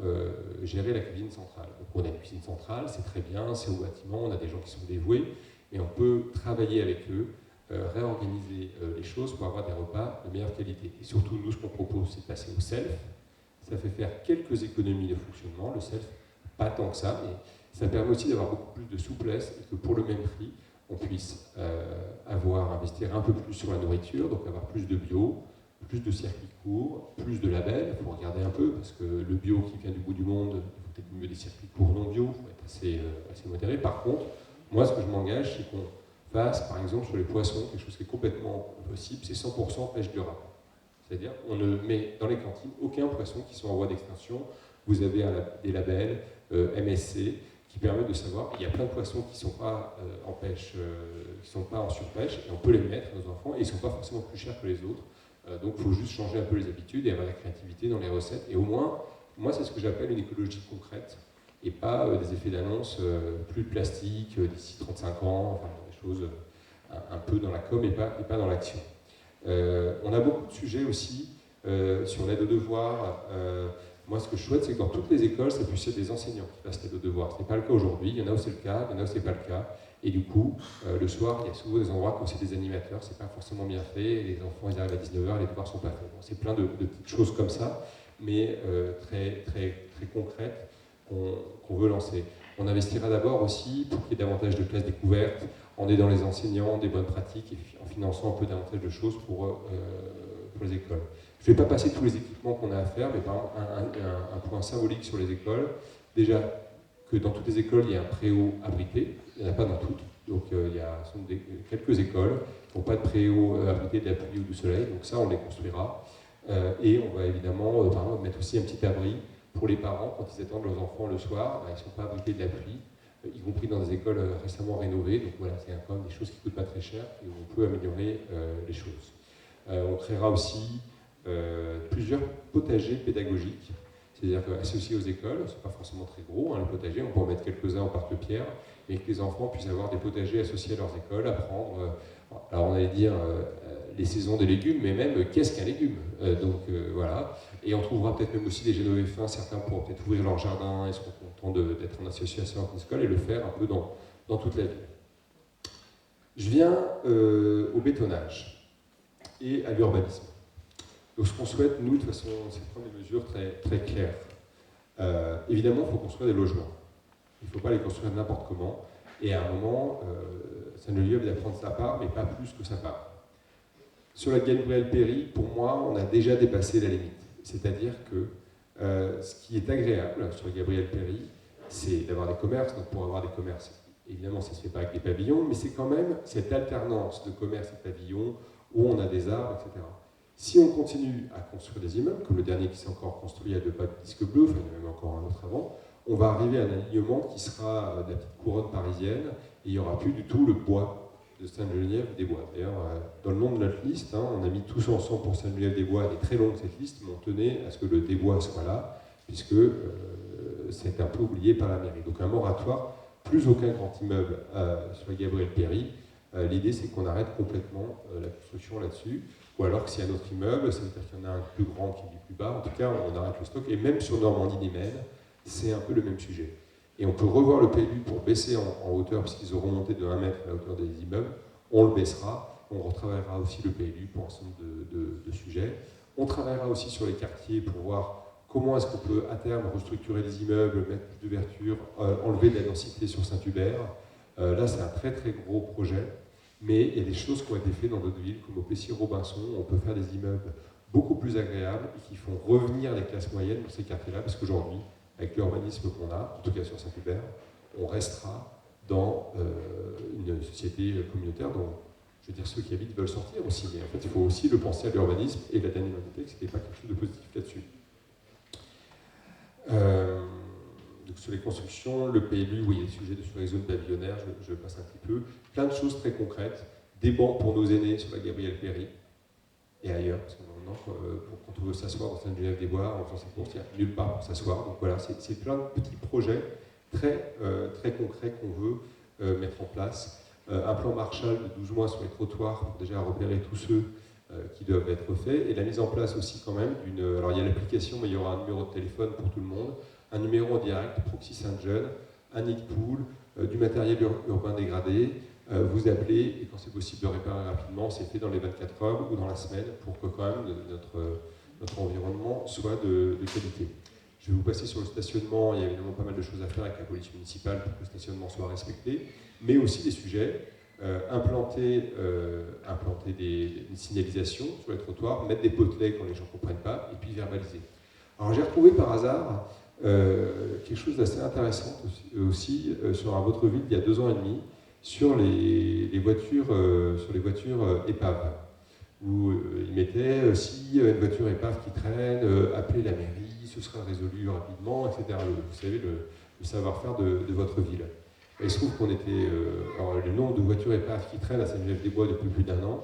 gérer la cuisine centrale. Donc, on a une cuisine centrale, c'est très bien, c'est au bâtiment, on a des gens qui sont dévoués, et on peut travailler avec eux, réorganiser les choses pour avoir des repas de meilleure qualité. Et surtout, nous, ce qu'on propose, c'est de passer au self. Ça fait faire quelques économies de fonctionnement, le self, pas tant que ça, mais ça permet aussi d'avoir beaucoup plus de souplesse et que pour le même prix, on puisse investir un peu plus sur la nourriture, donc avoir plus de bio, plus de circuits courts, plus de labels. Il faut regarder un peu, parce que le bio qui vient du bout du monde, il faut peut-être mieux des circuits courts non bio, il faut être assez modéré. Par contre, moi, ce que je m'engage, c'est qu'on fasse, par exemple, sur les poissons, quelque chose qui est complètement possible, c'est 100% pêche durable. C'est-à-dire qu'on ne met dans les cantines aucun poisson qui soit en voie d'extinction. Vous avez des labels MSC qui permettent de savoir qu'il y a plein de poissons qui ne sont pas en pêche, qui ne sont pas en surpêche, et on peut les mettre à nos enfants, et ils ne sont pas forcément plus chers que les autres. Donc il faut juste changer un peu les habitudes et avoir la créativité dans les recettes. Et au moins, moi c'est ce que j'appelle une écologie concrète, et pas des effets d'annonce, plus de plastique d'ici 35 ans, enfin des choses un peu dans la com et pas dans l'action. On a beaucoup de sujets aussi sur l'aide aux devoirs. Moi, ce que je souhaite, c'est que dans toutes les écoles, ça puisse être des enseignants qui fassent l'aide aux devoirs. Ce n'est pas le cas aujourd'hui. Il y en a où c'est le cas, il y en a où ce n'est pas le cas. Et du coup, le soir, il y a souvent des endroits où c'est des animateurs, c'est pas forcément bien fait. Et les enfants, ils arrivent à 19h, les devoirs sont pas faits. Bon, c'est plein de petites choses comme ça, mais très, très, très concrètes qu'on veut lancer. On investira d'abord aussi pour qu'il y ait davantage de classes découvertes, en aidant les enseignants, des bonnes pratiques, et en finançant un peu davantage de choses pour les écoles. Je ne vais pas passer tous les équipements qu'on a à faire, mais par exemple, un point symbolique sur les écoles. Déjà, que dans toutes les écoles, il y a un préau abrité. Il n'y en a pas dans toutes. Donc, il y a quelques écoles qui n'ont pas de préau abrité de la pluie ou du soleil. Donc ça, on les construira. Et on va évidemment par exemple, mettre aussi un petit abri pour les parents quand ils attendent leurs enfants le soir. Ils ne sont pas abrités de la pluie, y compris dans des écoles récemment rénovées. Donc voilà, c'est quand même des choses qui ne coûtent pas très cher et où on peut améliorer les choses. On créera aussi plusieurs potagers pédagogiques, c'est-à-dire associés aux écoles, c'est pas forcément très gros, hein, les potagers, on peut en mettre quelques-uns en parc-pierre, mais que les enfants puissent avoir des potagers associés à leurs écoles, apprendre, alors on allait dire les saisons des légumes, mais même qu'est-ce qu'un légume, voilà, et on trouvera peut-être même aussi des génovéfins, certains pourront peut-être ouvrir leur jardin, ils seront contents d'être en association avec l'école et le faire un peu dans toute la ville. Je viens au bétonnage et à l'urbanisme. Donc ce qu'on souhaite, nous, de toute façon, c'est prendre des mesures très, très claires. Évidemment, il faut construire des logements. Il ne faut pas les construire n'importe comment. Et à un moment, ça ne lui va prendre sa part, mais pas plus que sa part. Sur la Gabriel Péri, pour moi, on a déjà dépassé la limite. C'est-à-dire que ce qui est agréable sur la Gabriel Péri, c'est d'avoir des commerces. Donc pour avoir des commerces, évidemment, ça ne se fait pas avec des pavillons, mais c'est quand même cette alternance de commerce et pavillons où on a des arbres, etc. Si on continue à construire des immeubles, comme le dernier qui s'est encore construit à 2 pas de disque bleu, enfin il y en a même encore un autre avant, on va arriver à un alignement qui sera de la petite couronne parisienne, et il n'y aura plus du tout le bois de Sainte-Geneviève-des-Bois. D'ailleurs, dans le nom de notre liste, on a mis tous ensemble pour Sainte-Geneviève-des-Bois, elle est très longue cette liste, mais on tenait à ce que le Desbois soit là, puisque c'est un peu oublié par la mairie. Donc un moratoire, plus aucun grand immeuble sur la Gabriel Péri. L'idée, c'est qu'on arrête complètement la construction là-dessus. Ou alors que s'il y a un autre immeuble, ça veut dire qu'il y en a un plus grand qui est du plus bas. En tout cas, on arrête le stock. Et même sur Normandie-Nimène, c'est un peu le même sujet. Et on peut revoir le PLU pour baisser en hauteur, puisqu'ils auront monté de 1 mètre à la hauteur des immeubles. On le baissera. On retravaillera aussi le PLU pour un certain nombre de sujets. On travaillera aussi sur les quartiers pour voir comment est-ce qu'on peut à terme restructurer les immeubles, mettre plus d'ouverture, enlever de la densité sur Saint-Hubert. Là, c'est un très très gros projet, mais il y a des choses qui ont été faites dans d'autres villes, comme au Plessis-Robinson. On peut faire des immeubles beaucoup plus agréables et qui font revenir les classes moyennes dans ces quartiers-là, parce qu'aujourd'hui, avec l'urbanisme qu'on a, en tout cas sur Saint-Hubert, on restera dans une société communautaire dont, je veux dire, ceux qui habitent veulent sortir aussi, mais en fait, il faut aussi le penser à l'urbanisme, et la dernière que ce n'était pas quelque chose de positif là-dessus. Donc sur les constructions, le PLU, oui, les sujets sur les zones pavillonnaires, je passe un petit peu. Plein de choses très concrètes, des bancs pour nos aînés sur la Gabrielle Péry et ailleurs, parce que maintenant, quand on veut s'asseoir dans Sainte-Geneviève-des-Bois, en faisant ses courses, il n'y a nulle part pour s'asseoir. Donc voilà, c'est plein de petits projets très, très concrets qu'on veut mettre en place. Un plan Marshall de 12 mois sur les trottoirs pour déjà repérer tous ceux qui doivent être faits, et la mise en place aussi quand même d'une... Alors il y a l'application, mais il y aura un numéro de téléphone pour tout le monde, un numéro en direct, Proxy Saint-Jeune, un nid de pool, du matériel urbain dégradé, vous appelez, et quand c'est possible de réparer rapidement, c'est fait dans les 24 heures ou dans la semaine, pour que quand même notre environnement soit de qualité. Je vais vous passer sur le stationnement, il y a évidemment pas mal de choses à faire avec la police municipale pour que le stationnement soit respecté, mais aussi des sujets. Implanter des signalisations sur les trottoirs, mettre des potelets quand les gens ne comprennent pas, et puis verbaliser. Alors j'ai retrouvé par hasard quelque chose d'assez intéressant aussi sur un votre ville il y a 2 ans et demi, sur les voitures épaves, où ils mettaient si une voiture épave qui traîne, appelez la mairie, ce sera résolu rapidement, etc. Vous savez, le savoir-faire de votre ville. Il se trouve qu'on était... alors, le nombre de voitures épaves qui traînent à Sainte-Geneviève-des-Bois depuis plus d'1 an.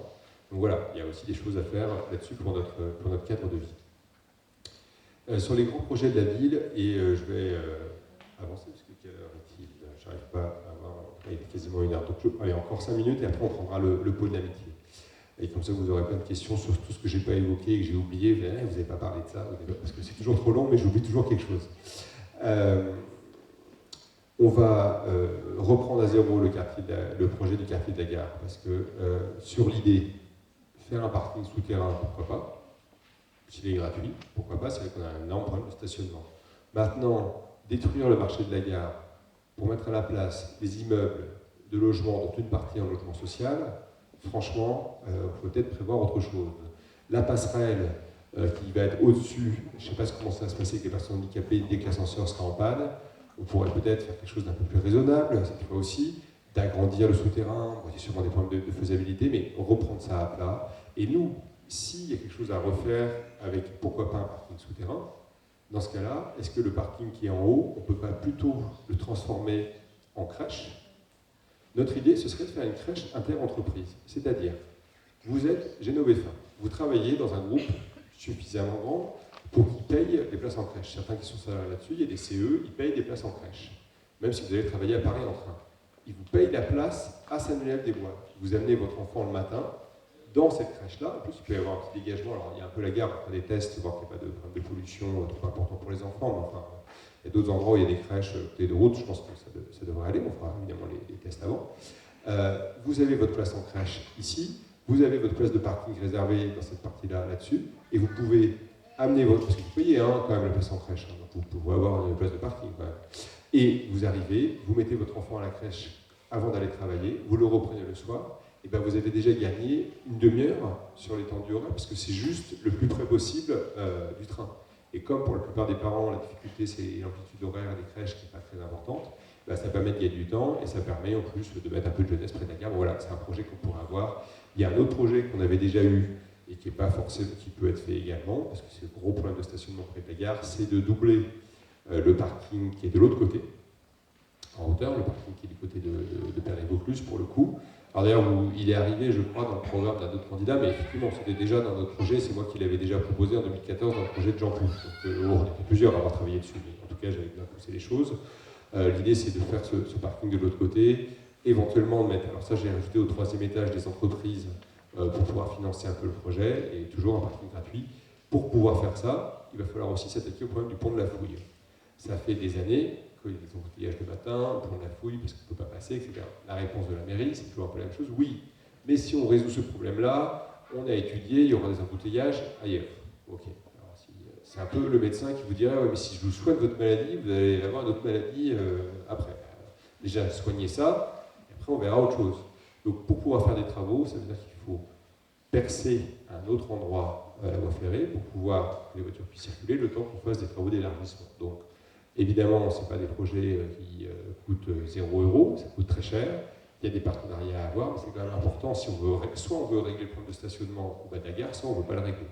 Donc voilà, il y a aussi des choses à faire là-dessus pour notre cadre de vie. Sur les grands projets de la ville, et je vais avancer, parce que quelle heure est-il? J'arrive pas à voir... Il est quasiment 1 heure. Donc allez, encore 5 minutes, et après on prendra le pôle d'amitié. Et comme ça, vous aurez plein de questions sur tout ce que je n'ai pas évoqué et que j'ai oublié. Vous n'avez pas parlé de ça, parce que c'est toujours trop long, mais j'oublie toujours quelque chose. On va reprendre à zéro le projet du quartier de la gare, parce que sur l'idée, faire un parking souterrain, pourquoi pas? S'il est gratuit, pourquoi pas? C'est vrai qu'on a un énorme problème de stationnement. Maintenant, détruire le marché de la gare pour mettre à la place des immeubles de logement, dont une partie en logement social, franchement, il faut peut-être prévoir autre chose. La passerelle qui va être au-dessus, je ne sais pas comment ça va se passer avec les personnes handicapées dès que l'ascenseur sera en panne. On pourrait peut-être faire quelque chose d'un peu plus raisonnable, cette fois aussi, d'agrandir le souterrain, il y a sûrement des problèmes de faisabilité, mais reprendre ça à plat. Et nous, s'il y a quelque chose à refaire avec, pourquoi pas, un parking souterrain, dans ce cas-là, est-ce que le parking qui est en haut, on ne peut pas plutôt le transformer en crèche? Notre idée, ce serait de faire une crèche inter-entreprise, c'est-à-dire, vous êtes Génovéfin, vous travaillez dans un groupe suffisamment grand pour qu'ils payent des places en crèche. Certains qui sont là-dessus, il y a des CE, ils payent des places en crèche. Même si vous allez travailler à Paris en train. Ils vous payent la place à Sainte-Geneviève-des-Bois. Vous amenez votre enfant le matin dans cette crèche-là. En plus, il peut y avoir un petit dégagement. Alors, il y a un peu la gare, on fait des tests, voir qu'il n'y a pas de problème de pollution trop important pour les enfants. Mais enfin, il y a d'autres endroits où il y a des crèches côté de route. Je pense que ça devrait aller. On fera évidemment les tests avant. Vous avez votre place en crèche ici. Vous avez votre place de parking réservée dans cette partie-là, là-dessus. Et vous pouvez amenez votre... Parce que vous payez quand même la place en crèche, donc vous pouvez avoir une place de parking quand même. Et vous arrivez, vous mettez votre enfant à la crèche avant d'aller travailler, vous le reprenez le soir, et bien vous avez déjà gagné une demi-heure sur les temps du horaire, parce que c'est juste le plus près possible du train. Et comme pour la plupart des parents, la difficulté c'est l'amplitude horaire des crèches qui n'est pas très importante, ben, ça permet de gagner du temps, et ça permet en plus de mettre un peu de jeunesse près de la gare. Voilà, c'est un projet qu'on pourrait avoir. Il y a un autre projet qu'on avait déjà eu, et qui n'est pas forcément, qui peut être fait également, parce que c'est le gros problème de stationnement près de la gare, c'est de doubler le parking qui est de l'autre côté, en hauteur, le parking qui est du côté de Paris-Vaucluse pour le coup. Alors d'ailleurs, il est arrivé, je crois, dans le programme d'un autre candidat, mais effectivement, c'était déjà dans notre projet, c'est moi qui l'avais déjà proposé en 2014 dans le projet de Jean Pou. Donc on était plusieurs à avoir travaillé dessus, mais en tout cas, j'avais bien poussé les choses. L'idée, c'est de faire ce parking de l'autre côté, éventuellement de mettre, alors ça j'ai rajouté au 3e étage des entreprises, pour pouvoir financer un peu le projet, et toujours un parking gratuit. Pour pouvoir faire ça, il va falloir aussi s'attaquer au problème du pont de la Fouille. Ça fait des années qu'il y a des embouteillages le matin, le pont de la Fouille, parce qu'on ne peut pas passer, etc. La réponse de la mairie, c'est toujours un peu la même chose. Oui, Mais si on résout ce problème-là, on a étudié, il y aura des embouteillages ailleurs. Ok. C'est un peu le médecin qui vous dirait ouais, mais si je vous soigne votre maladie, vous allez avoir une autre maladie après. Déjà, soignez ça, et après on verra autre chose. Donc pour pouvoir faire des travaux, ça veut dire qu'il faut percer à un autre endroit la voie ferrée pour pouvoir que les voitures puissent circuler le temps qu'on fasse des travaux d'élargissement. Donc évidemment, ce n'est pas des projets qui coûtent 0 €, ça coûte très cher. Il y a des partenariats à avoir, mais c'est quand même important si on veut, soit on veut régler le problème de stationnement au bas de la gare, soit on ne veut pas le régler.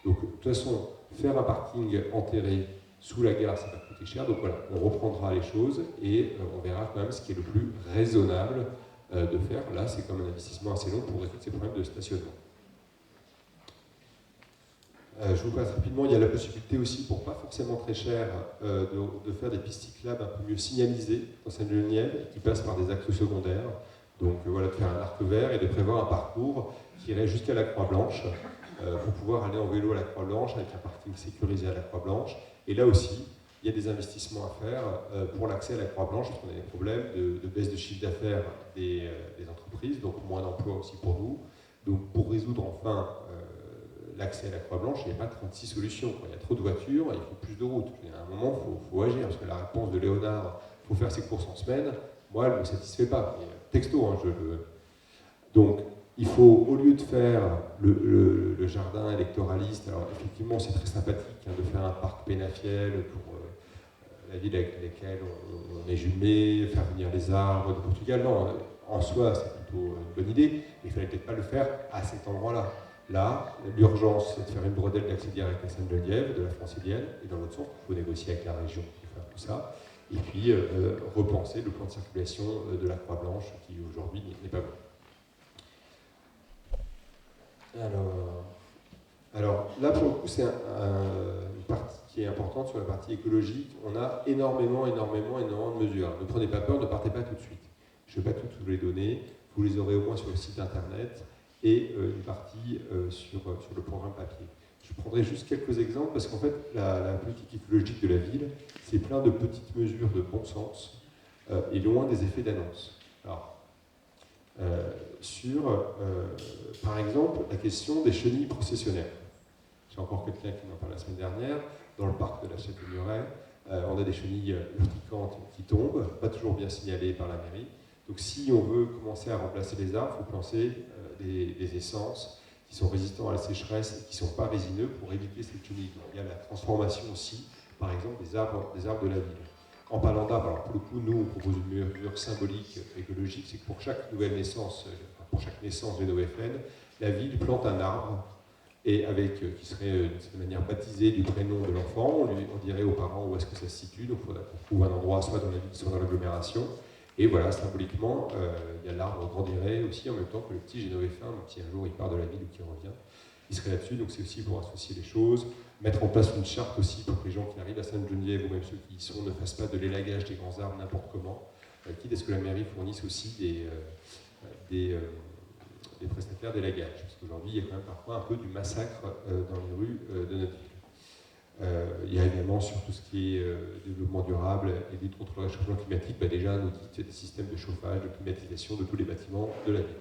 Donc de toute façon, faire un parking enterré sous la gare, ça va coûter cher. Donc voilà, on reprendra les choses et on verra quand même ce qui est le plus raisonnable de faire. Là, c'est comme un investissement assez long pour résoudre ces problèmes de stationnement. Je vous passe rapidement, il y a la possibilité aussi, pour pas forcément très cher, de faire des pistes cyclables un peu mieux signalisées dans Sainte-Geneviève, qui passent par des axes secondaires. Donc voilà, de faire un arc vert et de prévoir un parcours qui irait jusqu'à la Croix-Blanche, pour pouvoir aller en vélo à la Croix-Blanche, avec un parking sécurisé à la Croix-Blanche. Et là aussi, il y a des investissements à faire pour l'accès à la Croix-Blanche, parce qu'on a des problèmes de baisse de chiffre d'affaires des entreprises, donc moins d'emplois aussi pour nous. Donc pour résoudre enfin l'accès à la Croix-Blanche, il n'y a pas 36 solutions. Quand il y a trop de voitures, il faut plus de routes. À un moment, il faut agir, parce que la réponse de Léonard, il faut faire ses courses en semaine, moi, elle ne me satisfait pas. Et, texto, hein, Donc, il faut, au lieu de faire le jardin électoraliste, alors effectivement, c'est très sympathique hein, de faire un parc pénafiel pour la ville avec laquelle on est jumelé, faire venir les arbres du Portugal. Non, en soi, c'est plutôt une bonne idée, mais il ne fallait peut-être pas le faire à cet endroit-là. Là, l'urgence, c'est de faire une bretelle d'accès direct à Sainte-Geneviève, de la Francilienne, et dans l'autre sens, il faut négocier avec la région pour faire tout ça, et puis repenser le plan de circulation de la Croix-Blanche, qui aujourd'hui n'est pas bon. Alors là, pour le coup, c'est une partie qui est importante sur la partie écologique. On a énormément de mesures. Ne prenez pas peur, ne partez pas tout de suite. Je ne vais pas toutes vous les donner, vous les aurez au moins sur le site internet, et une partie sur le programme papier. Je prendrai juste quelques exemples parce qu'en fait, la politique écologique de la ville, c'est plein de petites mesures de bon sens et loin des effets d'annonce. Alors, par exemple, la question des chenilles processionnaires. J'ai encore quelqu'un qui m'en parle la semaine dernière. Dans le parc de la Châtaigneraie, on a des chenilles urticantes qui tombent, pas toujours bien signalées par la mairie. Donc si on veut commencer à remplacer les arbres, il faut penser des essences qui sont résistants à la sécheresse et qui ne sont pas résineux pour éviter cette chenille. Il y a la transformation aussi, par exemple, des arbres de la ville. En parlant d'arbres, alors pour le coup, nous, on propose une mesure symbolique écologique, c'est que pour chaque nouvelle naissance, pour chaque naissance d'une OFN, la ville plante un arbre et qui serait de manière baptisée du prénom de l'enfant. On dirait aux parents où est-ce que ça se situe, donc il faudra qu'on trouve un endroit soit dans la ville, soit dans l'agglomération. Et voilà, symboliquement, l'arbre grandirait aussi en même temps que le petit Génovéfin, donc si un jour il part de la ville ou qu'il revient, il serait là-dessus. Donc c'est aussi pour associer les choses, mettre en place une charte aussi pour que les gens qui arrivent à Sainte-Geneviève ou même ceux qui y sont ne fassent pas de l'élagage des grands arbres n'importe comment, quitte à ce que la mairie fournisse aussi des prestataires d'élagage. Parce qu'aujourd'hui, il y a quand même parfois un peu du massacre dans les rues de notre ville. Il y a également sur tout ce qui est développement durable et lutte contre le réchauffement climatique, déjà un audit des systèmes de chauffage, de climatisation de tous les bâtiments de la ville.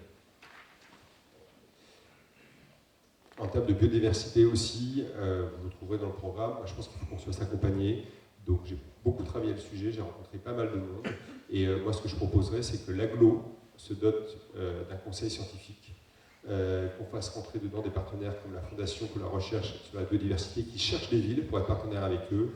En termes de biodiversité aussi, vous le trouverez dans le programme, je pense qu'il faut qu'on se fasse accompagner. Donc j'ai beaucoup travaillé le sujet, j'ai rencontré pas mal de monde. Et moi ce que je proposerais, c'est que l'agglo se dote d'un conseil scientifique, qu'on fasse rentrer dedans des partenaires comme la Fondation pour la recherche sur la biodiversité qui cherche des villes pour être partenaire avec eux.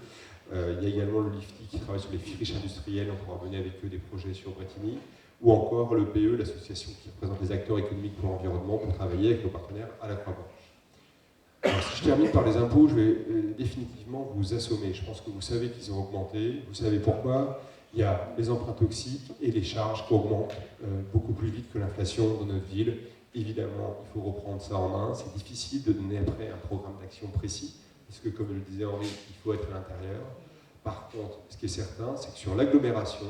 Il y a également le LIFTI qui travaille sur les friches industrielles, on pourra mener avec eux des projets sur Bretigny, ou encore le PE, l'association qui représente les acteurs économiques pour l'environnement, pour travailler avec nos partenaires à la Croix-Blanche. Alors, si je termine par les impôts, je vais définitivement vous assommer. Je pense que vous savez qu'ils ont augmenté, vous savez pourquoi. Il y a les emprunts toxiques et les charges qui augmentent beaucoup plus vite que l'inflation dans notre ville. Évidemment, il faut reprendre ça en main. C'est difficile de donner après un programme d'action précis, parce que comme le disait Henri, il faut être à l'intérieur. Par contre, ce qui est certain, c'est que sur l'agglomération,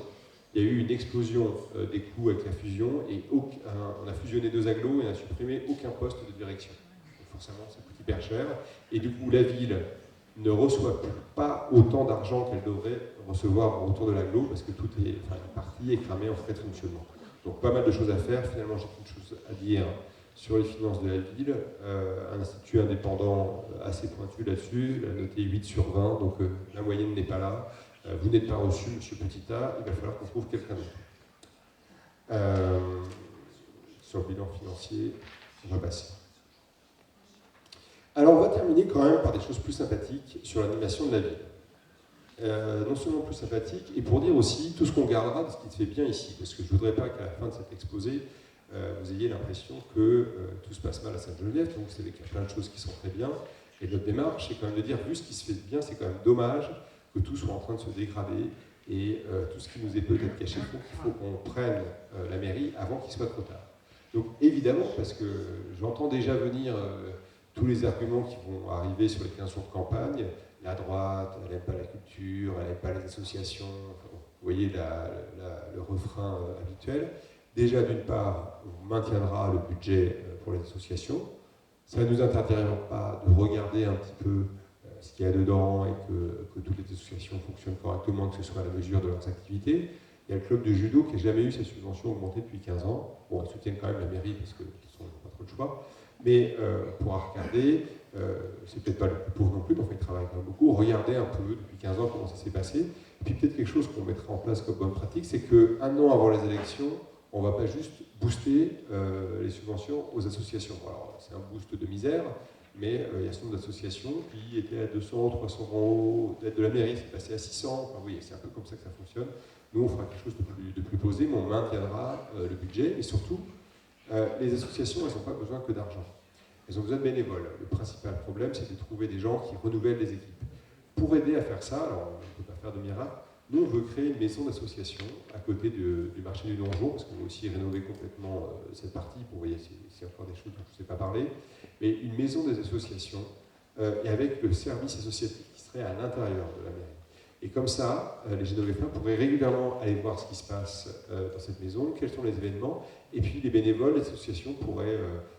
il y a eu une explosion des coûts avec la fusion, et on a fusionné 2 agglos et on a supprimé aucun poste de direction. Donc forcément, ça coûte hyper cher. Et du coup, la ville ne reçoit pas autant d'argent qu'elle devrait recevoir autour de l'agglo, parce que une partie est cramée en frais de fonctionnement. Donc pas mal de choses à faire. Finalement, j'ai qu'une chose à dire sur les finances de la ville. Un institut indépendant assez pointu là-dessus, il a noté 8 sur 20, donc la moyenne n'est pas là. Vous n'êtes pas reçu, monsieur Petita, il va falloir qu'on trouve quelqu'un d'autre. Sur le bilan financier, on va passer. Alors on va terminer quand même par des choses plus sympathiques sur l'animation de la ville. Non seulement plus sympathique, et pour dire aussi tout ce qu'on gardera de ce qui se fait bien ici, parce que je ne voudrais pas qu'à la fin de cet exposé, vous ayez l'impression que tout se passe mal à Sainte-Geneviève, donc vous savez qu'il y a plein de choses qui sont très bien, et notre démarche, c'est quand même de dire, vu ce qui se fait bien, c'est quand même dommage que tout soit en train de se dégrader, et tout ce qui nous est peut-être caché, il faut qu'on prenne la mairie avant qu'il soit trop tard. Donc évidemment, parce que j'entends déjà venir tous les arguments qui vont arriver sur les 15 jours de campagne, la droite, elle n'aime pas la culture, elle n'aime pas les associations, enfin, vous voyez le refrain habituel. Déjà, d'une part, on maintiendra le budget pour les associations. Ça ne nous interdira pas de regarder un petit peu ce qu'il y a dedans et que toutes les associations fonctionnent correctement, que ce soit à la mesure de leurs activités. Il y a le club de judo qui n'a jamais eu sa subvention augmentée depuis 15 ans. Bon, ils soutiennent quand même la mairie parce qu'ils n'ont pas trop de choix. Mais on pourra regarder, c'est peut-être pas le plus pauvre non plus, mais enfin, ils travaillent quand même beaucoup. Regardez un peu depuis 15 ans comment ça s'est passé. Et puis peut-être quelque chose qu'on mettra en place comme bonne pratique, c'est qu'un an avant les élections, on ne va pas juste booster les subventions aux associations. Alors, c'est un boost de misère, mais il y a ce nombre d'associations qui étaient à 200, 300 euros d'aide de la mairie, c'est passé à 600. Enfin, oui, c'est un peu comme ça que ça fonctionne. Nous, on fera quelque chose de plus posé, mais on maintiendra le budget. Et surtout, les associations, elles n'ont pas besoin que d'argent. Elles ont besoin de bénévoles. Le principal problème, c'est de trouver des gens qui renouvellent les équipes. Pour aider à faire ça, alors on ne peut pas faire de miracle, nous, on veut créer une maison d'association à côté du marché du donjon, parce qu'on veut aussi rénover complètement cette partie, pour voir s'il y a encore des choses dont je ne sais pas parler, mais une maison des associations, et avec le service associatif qui serait à l'intérieur de la mairie. Et comme ça, les Génovéfains pourraient régulièrement aller voir ce qui se passe dans cette maison, quels sont les événements, et puis les bénévoles, les associations pourraient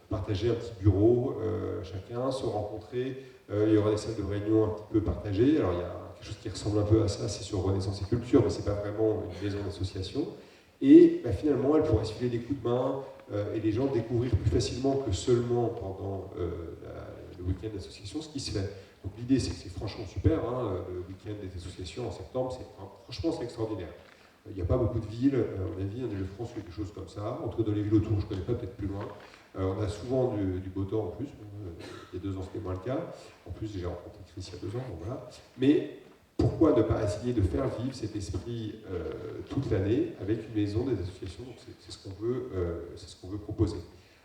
partager un petit bureau, chacun, se rencontrer, il y aura des salles de réunion un petit peu partagées. Alors il y a quelque chose qui ressemble un peu à ça, c'est sur Renaissance et Culture, mais ce n'est pas vraiment une maison d'association. Et finalement, elle pourrait se filer des coups de main et les gens découvrir plus facilement que seulement pendant le week-end d'association ce qui se fait. Donc l'idée, c'est que c'est franchement super, hein, le week-end des associations en septembre, franchement c'est extraordinaire. Il n'y a pas beaucoup de villes, à mon avis, en Île-de-France, quelque chose comme ça. Entre dans les villes autour, je ne connais pas, peut-être plus loin. On a souvent du beau temps en plus. Il y a 2 ans, c'était moins le cas. En plus, j'ai rencontré Chris il y a 2 ans, donc voilà. Mais pourquoi ne pas essayer de faire vivre cet esprit toute l'année avec une maison des associations? Donc c'est ce qu'on veut proposer.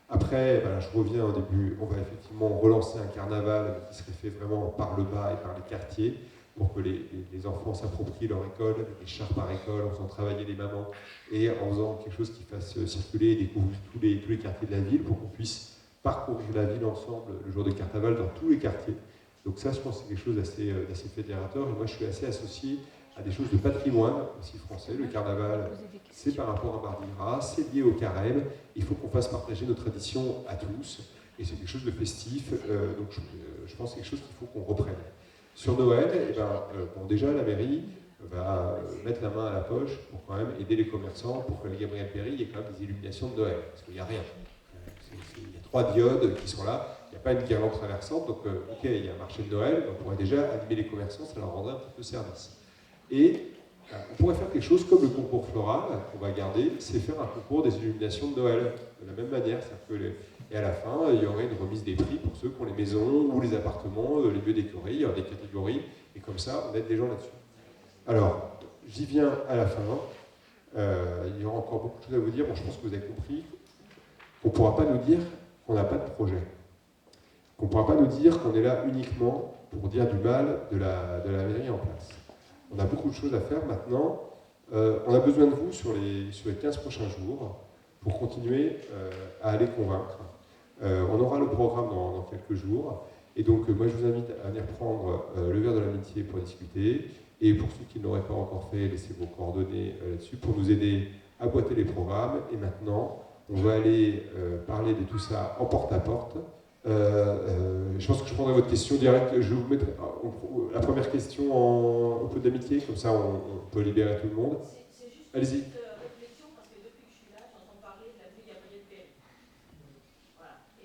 Après, voilà, je reviens au début, on va effectivement relancer un carnaval qui serait fait vraiment par le bas et par les quartiers, pour que les enfants s'approprient leur école, avec des chars par école, en faisant travailler les mamans, et en faisant quelque chose qui fasse circuler et découvrir tous les quartiers de la ville, pour qu'on puisse parcourir la ville ensemble le jour de carnaval dans tous les quartiers. Donc ça, je pense que c'est quelque chose d'assez fédérateur, et moi je suis assez associé à des choses de patrimoine aussi français. Le carnaval, c'est par rapport à Mardi Gras, c'est lié au carême, il faut qu'on fasse partager nos traditions à tous, et c'est quelque chose de festif, donc je pense que c'est quelque chose qu'il faut qu'on reprenne. Sur Noël, bon, déjà la mairie va mettre la main à la poche pour quand même aider les commerçants pour que les Gabriel Péry, il y ait quand même des illuminations de Noël, parce qu'il n'y a rien. Il y a 3 diodes qui sont là, il n'y a pas une guirlande traversante, donc ok, il y a un marché de Noël, on pourrait déjà animer les commerçants, ça leur rendrait un petit peu service. Et on pourrait faire quelque chose comme le concours floral qu'on va garder, c'est faire un concours des illuminations de Noël, de la même manière, et à la fin, il y aurait une remise des prix pour ceux qui ont les maisons ou les appartements, les mieux décorés, il y aura des catégories, et comme ça, on aide les gens là-dessus. Alors, j'y viens à la fin, il y aura encore beaucoup de choses à vous dire, bon, je pense que vous avez compris qu'on ne pourra pas nous dire qu'on n'a pas de projet, qu'on ne pourra pas nous dire qu'on est là uniquement pour dire du mal de la mairie en place. On a beaucoup de choses à faire maintenant, on a besoin de vous sur les 15 prochains jours pour continuer à aller convaincre. On aura le programme dans quelques jours. Et donc, moi, je vous invite à venir prendre le verre de l'amitié pour discuter. Et pour ceux qui ne l'auraient pas encore fait, laissez vos coordonnées là-dessus pour nous aider à boîter les programmes. Et maintenant, on va aller parler de tout ça en porte-à-porte. Je pense que je prendrai votre question directe. Je vais vous mettre la première question en peu d'amitié, comme ça on peut libérer tout le monde. Allez-y.